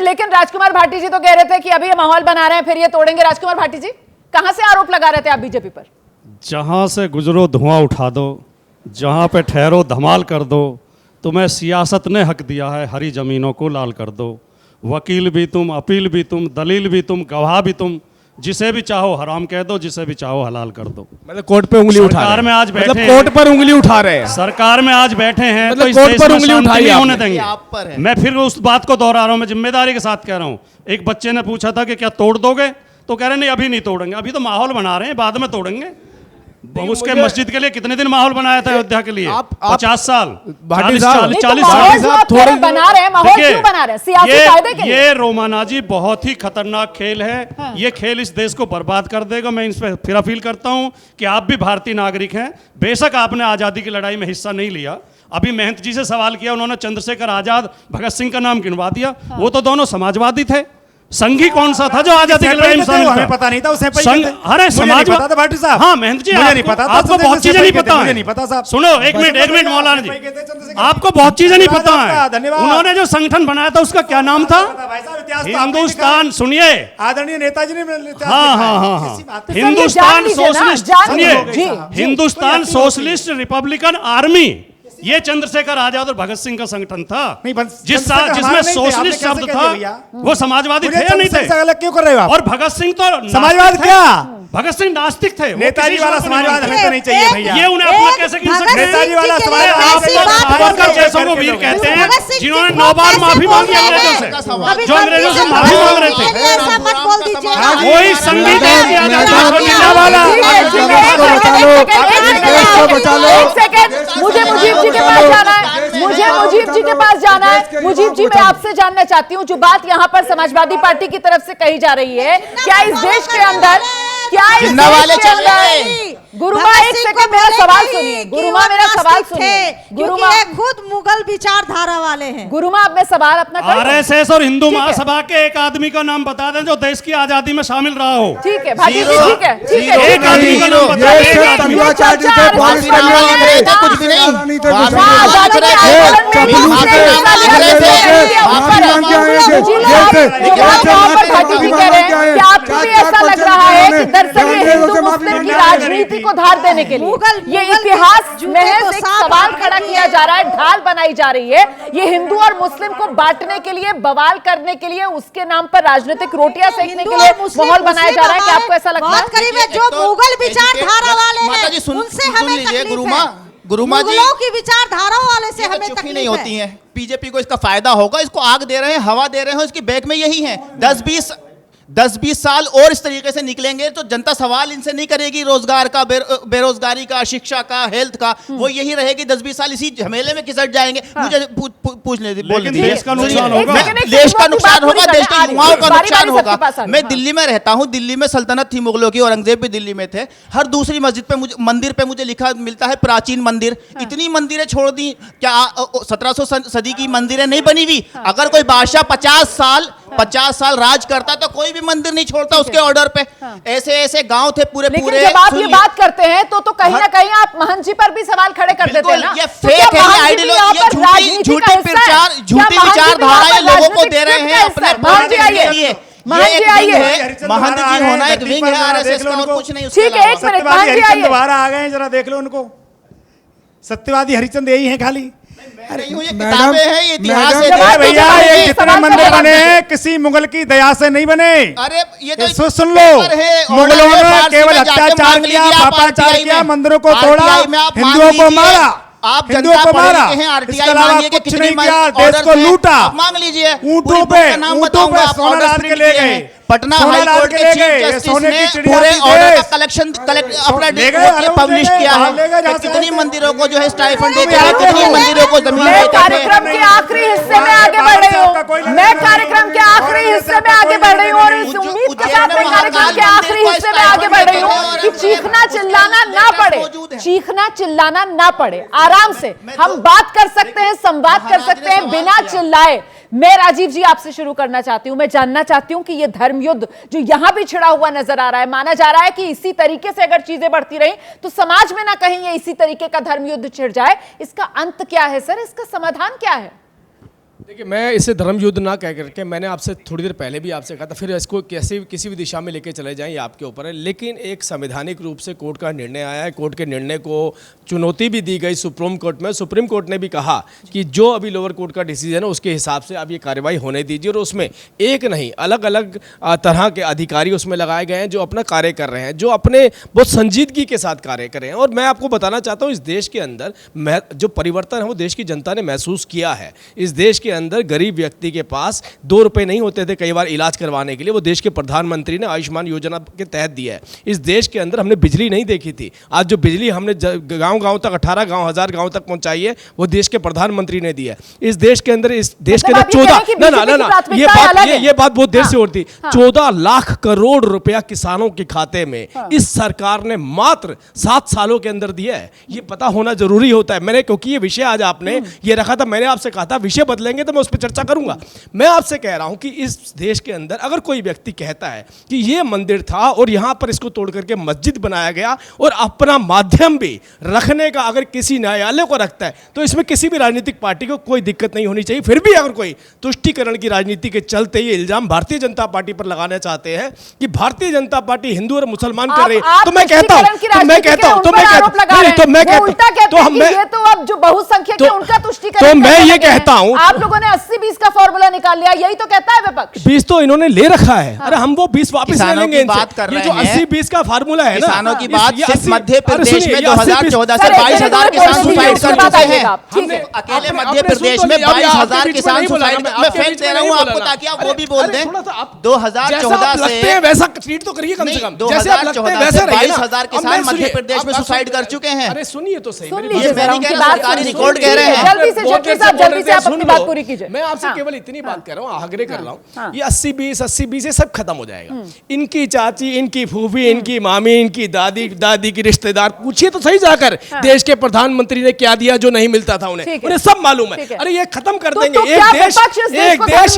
लेकिन राजकुमार भाटी जी तो कह रहे थे कि अभी ये माहौल बना रहे हैं फिर ये तोड़ेंगे। राजकुमार भाटी जी, कहां से आरोप लगा रहे थे आप बीजेपी पर? जहां से गुजरो धुआं उठा दो, जहां पे ठहरो धमाल कर दो। तुम्हें सियासत ने हक दिया है, हरी जमीनों को लाल कर दो। वकील भी तुम, अपील भी तुम, दलील भी तुम, गवाह भी तुम। जिसे भी चाहो हराम कह दो, जिसे भी चाहो हलाल कर दो। मतलब कोर्ट पे उंगली उठा सरकार में आज बैठे, मतलब कोर्ट पर उंगली उठा रहे हैं। सरकार में आज बैठे हैं मतलब तो इस कोर्ट देश पर में उंगली शांति उठाई नहीं आपने। होने देंगे। मैं फिर उस बात को दोहरा रहा हूं, मैं जिम्मेदारी के साथ कह रहा हूं। एक बच्चे ने पूछा था कि क्या तोड़ दोगे, तो कह रहे नहीं अभी नहीं तोड़ेंगे, अभी तो माहौल बना रहे हैं, बाद में तोड़ेंगे। उसके मस्जिद के लिए कितने दिन माहौल बनाया था अयोध्या के लिए? 50 साल, 40 साल। थोड़े बना रहे हैं, माहौल क्यों बना रहे हैं? सियासी फायदे के लिए। ये रोमाना जी बहुत ही खतरनाक खेल है। ये खेल इस देश को बर्बाद कर देगा। मैं इस पर फिर अपील करता हूं कि आप भी भारतीय नागरिक हैं। बेशक आपने आजादी की लड़ाई में हिस्सा नहीं लिया। अभी महंत जी से सवाल किया, उन्होंने चंद्रशेखर आजाद, भगत सिंह का नाम गिनवा दिया। वो तो दोनों समाजवादी थे। संघी कौन सा था जो आजादी की लड़ाई में शामिल था? हमें पता नहीं था उसे। अरे समाजवाद था भाटी साहब। हाँ महंत जी, मुझे नहीं पता था। आपको बहुत चीजें नहीं पता मुझे नहीं पता साहब। सुनो एक मिनट मौलाना जी, आपको बहुत चीजें नहीं पता है। उन्होंने जो संगठन बनाया था उसका क्या नाम था? हिंदुस्तान। सुनिए, आदरणीय नेताजी ने। हाँ हिंदुस्तान सोशलिस्ट, सुनिए, हिंदुस्तान सोशलिस्ट रिपब्लिकन आर्मी, ये चंद्रशेखर आजाद और भगत सिंह का संगठन था। जिसमें सोशलिस्ट शब्द था। वो समाजवादी थे या नहीं थे? अलग क्यों कर रहे हो आप? और भगत सिंह तो समाजवाद क्या? भगत सिंह नास्तिक थे। नेताजी वाला समाजवाद हमें तो नहीं चाहिए भैया। ये उन्हें अपना कैसे गिन सकते हैं? नेताजी वाला समाजवाद जैसों को वीर कहते हैं, जिन्होंने 9 बार माफी मांगी अंग्रेजों से, जो अंग्रेजों से माफी मांग रहे थे। वही संगीत मुझे मुजीब जी के पास जाना है। मुझे मुजीब जी के पास जाना है। मुजीब जी, मैं आपसे जानना चाहती हूँ, जो बात यहाँ पर समाजवादी पार्टी की तरफ से कही जा रही है, क्या इस देश के अंदर, क्या इस देश के अंदर, गुरुमा एक सेकंड मेरा सवाल सुनिए। गुरुमा मेरा सवाल सुनिए। गुरुमा खुद मुगल विचारधारा वाले हैं। गुरुमा, अब मैं सवाल अपना करूं? आरएसएस और हिंदू महासभा के एक आदमी का नाम बता दें जो देश की आजादी में शामिल रहा हो। ठीक है भाटी जी, ठीक है, ठीक है। एक आदमी का नाम बता दें। कुछ भी नहीं। भाटी जी कह रहे हैं कि आपको भी ऐसा लग रहा है कि दरअसल ये हिंदू मुस्लिम की राजनीति को धार देने के लिए ये इतिहास महज एक सवाल खड़ा किया जा रहा है, ढाल बनाई जा रही है। ये हिंदू और मुस्लिम को बांटने के लिए, बवाल करने के लिए, उसके नाम पर राजनीतिक रोटियां सेकने के लिए माहौल बनाया जा रहा है। क्या आपको ऐसा लगता है? जो मुगल विचारधारा वाले हैं उनसे हमें तकलीफ है। गुरुमा जी की विचारधाराओं वाले से हमें तकलीफ नहीं होती है। बीजेपी को इसका फायदा होगा, इसको आग दे रहे हैं, हवा दे रहे हैं, इसकी बैक में यही है। 10-20 साल और इस तरीके से निकलेंगे तो जनता सवाल इनसे नहीं करेगी रोजगार का, बेरोजगारी का, शिक्षा का, हेल्थ का। वो यही रहेगी। 10-20 साल इसी झमेले में घिसट जाएंगे। मुझे पूछने बोल दीजिए। देश का नुकसान होगा, देश का नुकसान होगा, देश के युवाओं का नुकसान होगा। मैं दिल्ली में रहता हूँ। दिल्ली में सल्तनत थी मुगलों की, औरंगजेब भी दिल्ली में थे। हर दूसरी मस्जिद पे मंदिर पे मुझे लिखा मिलता है प्राचीन मंदिर। इतनी मंदिरें छोड़ दी क्या? 1700 सदी की मंदिरें नहीं बनी हुई? अगर कोई बादशाह 50 साल राज करता तो कोई भी मंदिर नहीं छोड़ता उसके ऑर्डर पे। ऐसे गांव थे पूरे। जब आप ये बात करते हैं तो कहीं ना कहीं आप महंत जी पर भी सवाल खड़े कर देते हैं ना। ये फेक है, आइडियोलॉजी, झूठी विचारधारा ये लोगों को दे रहे हैं अपने लिए। महान जी आइए। महंत जी होना एक विंग है आरएसएस का और कुछ नहीं। ठीक है, एक मिनट, महान जी आइए। दोबारा आ गए हैं, जरा देख लो उनको। सत्यवादी हरिचंद यही है खाली। किताबें हैं, ये इतिहास है। भैया ये जितने मंदिर बने हैं किसी मुगल की दया से नहीं बने। अरे ये तो सुन लो, मुगलों ने केवल अत्याचार किया, पापाचार किया, मंदिरों को तोड़ा, हिंदुओं को मारा, आप हिंदुओं को मारा, हैं, इसके अलावा कुछ नहीं किया, देश को लूटा, मांग लीजिए। ऊंटों पे सोना डाल के ले गए, पटना हाई कोर्ट के चीफ जस्टिस ने पूरे ऑर्डर का कलेक्शन अपना पब्लिश किया है। कितनी मंदिरों को जो है स्टाइफंड देते हैं, कितनी मंदिरों को जमीन देते हैं। कार्यक्रम के आखिरी हिस्से में आगे बढ़ रही हूँ, मैं कार्यक्रम के आखिरी हिस्से में आगे बढ़ रही हूँ और इस उम्मीद के साथ मैं कार्यक्रम के आखिरी हिस्से में आगे बढ़ रही हूँ कि चीखना चिल्लाना ना पड़े, चीखना चिल्लाना ना पड़े, आराम से हम बात कर सकते हैं, संवाद कर सकते हैं बिना चिल्लाए। मैं राजीव जी आपसे शुरू करना चाहती हूं। मैं जानना चाहती हूं कि यह धर्म युद्ध जो यहां भी छिड़ा हुआ नजर आ रहा है, माना जा रहा है कि इसी तरीके से अगर चीजें बढ़ती रही तो समाज में ना कहीं ये इसी तरीके का धर्म युद्ध छिड़ जाए, इसका अंत क्या है सर, इसका समाधान क्या है? देखिए, मैं इसे धर्म युद्ध ना कह करके, मैंने आपसे थोड़ी देर पहले भी आपसे कहा था, फिर इसको कैसे किसी भी दिशा में लेके चले जाएं ये आपके ऊपर है। लेकिन एक संवैधानिक रूप से कोर्ट का निर्णय आया है, कोर्ट के निर्णय को चुनौती भी दी गई सुप्रीम कोर्ट में। सुप्रीम कोर्ट ने भी कहा कि जो अभी लोअर कोर्ट का डिसीजन है उसके हिसाब से अब ये कार्रवाई होने दीजिए, और उसमें एक नहीं अलग अलग तरह के अधिकारी उसमें लगाए गए हैं जो अपना कार्य कर रहे हैं, जो अपने बहुत संजीदगी के साथ कार्य कर रहे हैं। और मैं आपको बताना चाहता हूँ, इस देश के अंदर जो परिवर्तन है वो देश की जनता ने महसूस किया है। इस देश के अंदर गरीब व्यक्ति के पास 2 रुपए नहीं होते थे कई बार इलाज करवाने के लिए, वो देश के प्रधानमंत्री ने आयुष्मान योजना के तहत दिया है। इस देश के अंदर हमने बिजली नहीं देखी थी, आज जो बिजली हमने गांव-गांव तक 18 गांव 1000 गांव तक पहुंचाई है वो देश के प्रधानमंत्री ने दिया है। इस देश के अंदर 14 ये बात बहुत देर से होती, 14 लाख करोड़ रुपया किसानों के खाते में इस सरकार ने मात्र 7 सालों के अंदर दिया है। ये पता होना जरूरी होता है। मैंने, क्योंकि ये विषय आज आपने ये रखा था, मैंने आपसे कहा था विषय बदलेंगे तो मैं उस पर चर्चा करूंगा। मैं आपसे कह रहा हूं कि इस देश के अंदर अगर कोई व्यक्ति कहता है कि ये मंदिर था और यहां पर इसको तोड़ करके मस्जिद बनाया गया और अपना माध्यम भी रखने का अगर किसी न्यायालय को रखता है तो इसमें किसी भी राजनीतिक पार्टी को कोई दिक्कत नहीं होनी चाहिए। फिर भी अगर कोई तुष्टीकरण की राजनीति के चलते ये इल्जाम भारतीय जनता पार्टी पर लगाना चाहते हैं कि भारतीय जनता पार्टी हिंदू और मुसलमान कर रही है, तो मैं कहता हूं तो मैं ये कहता हूं, आप लोगों ने 80-20 का फॉर्मूला निकाल लिया, यही तो कहता है विपक्ष। 20 तो इन्होंने ले रखा है। अरे हम वो 20 वापस ले लेंगे इनसे। बात कर ये रहे जो हैं 80-20 का फार्मूला है ना, किसानों की बात सिर्फ मध्य प्रदेश में 2014 से 22,000 किसान सुसाइड कर चुके हैं। अकेले मध्य प्रदेश में 22,000 किसान सुसाइड। मैं फेंक दे रहा हूँ आपको ताकि आप वो भी बोल दें। 2014 से वैसा ट्वीट तो करिए कम से कम। 2014 से 22,000 किसान मध्य प्रदेश में सुसाइड कर चुके हैं। अरे सुनिए तो सही, सरकारी रिकॉर्ड कह रहे हैं। जल्दी से आप अपनी बात पूरी कीजिए। मैं आपसे केवल इतनी बात कर रहा हूँ, आग्रह कर रहा हूँ, ये 80-20 ये सब खत्म हो जाएगा। इनकी चाची, इनकी फूफी, इनकी मामी, इनकी दादी की रिश्तेदार, पूछिए तो सही जाकर देश के प्रधानमंत्री ने क्या दिया जो नहीं मिलता था उन्हें सब मालूम है। अरे ये खत्म कर देंगे। एक देश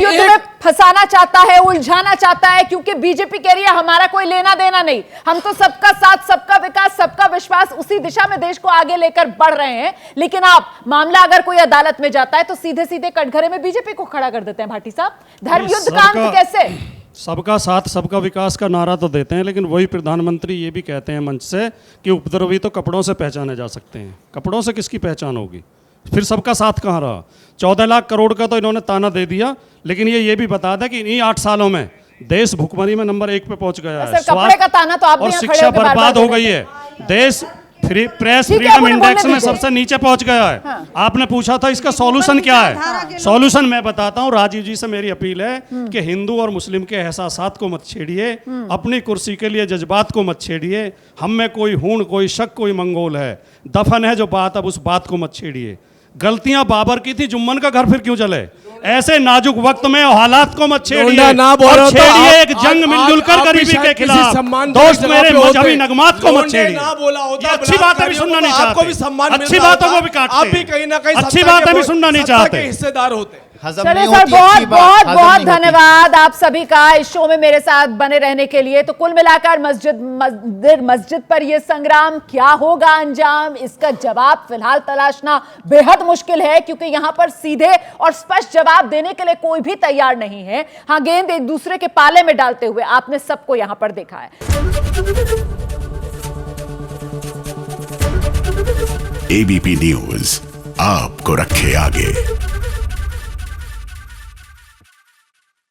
फंसाना चाहता है, उलझाना चाहता है, क्योंकि बीजेपी कह रही है हमारा कोई लेना देना नहीं, हम तो सबका साथ, सबका विकास, सबका विश्वास, उसी दिशा में देश को आगे लेकर बढ़ रहे हैं। लेकिन आप मामला अगर कोई अदालत में जाता है तो सीधे सीधे कटघरे में बीजेपी को खड़ा कर देते हैं। भाटी साहब, धर्म युद्ध का अंत कैसे? सबका साथ सबका विकास का नारा तो देते हैं, लेकिन वही प्रधानमंत्री ये भी कहते हैं मंच से कि उपद्रवी तो कपड़ों से पहचाने जा सकते हैं। कपड़ों से किसकी पहचान होगी? फिर सबका साथ कहाँ रहा? 14 लाख करोड़ का तो इन्होंने ताना दे दिया, लेकिन ये भी बता दें कि इन्हीं 8 सालों में देश भुखमरी में नंबर 1 पे पहुंच गया है। कपड़े का ताना तो आप और शिक्षा बर्बाद हो गई है। देश प्रेस फ्रीडम इंडेक्स में सबसे नीचे पहुंच गया है। आपने पूछा था इसका सॉल्यूशन क्या है? सॉल्यूशन मैं बताता हूं। राजीव जी से मेरी अपील है कि हिंदू और मुस्लिम के एहसासात को मत छेड़िए, अपनी कुर्सी के लिए जज्बात को मत छेड़िए। हम में कोई हूण, कोई शक, कोई मंगोल है, दफन है जो बात, अब उस बात को मत छेड़िए। गलतियां बाबर की थी, जुम्मन का घर फिर क्यों जले? ऐसे नाजुक वक्त में हालात को मत छेड़िए, और छेड़िए एक जंग मिलजुल कर गरीबी के खिलाफ। दोस्त मेरे मजहबी नगमात को मत छेड़िए। अच्छी बातें भी सुनना नहीं चाहते, अच्छी बातों को भी काटते, अच्छी बातें भी सुनना नहीं चाहते। हिस्सेदार होते हजम चलिए नहीं सर, होती, बहुत अच्छी बात, बहुत हजम बहुत नहीं होती। धन्यवाद आप सभी का इस शो में मेरे साथ बने रहने के लिए। तो कुल मिलाकर मस्जिद पर यह संग्राम क्या होगा अंजाम, इसका जवाब फिलहाल तलाशना बेहद मुश्किल है, क्योंकि यहां पर सीधे और स्पष्ट जवाब देने के लिए कोई भी तैयार नहीं है। हाँ, गेंद एक दूसरे के पाले में डालते हुए आपने सबको यहां पर देखा है। एबीपी न्यूज आपको रखे आगे।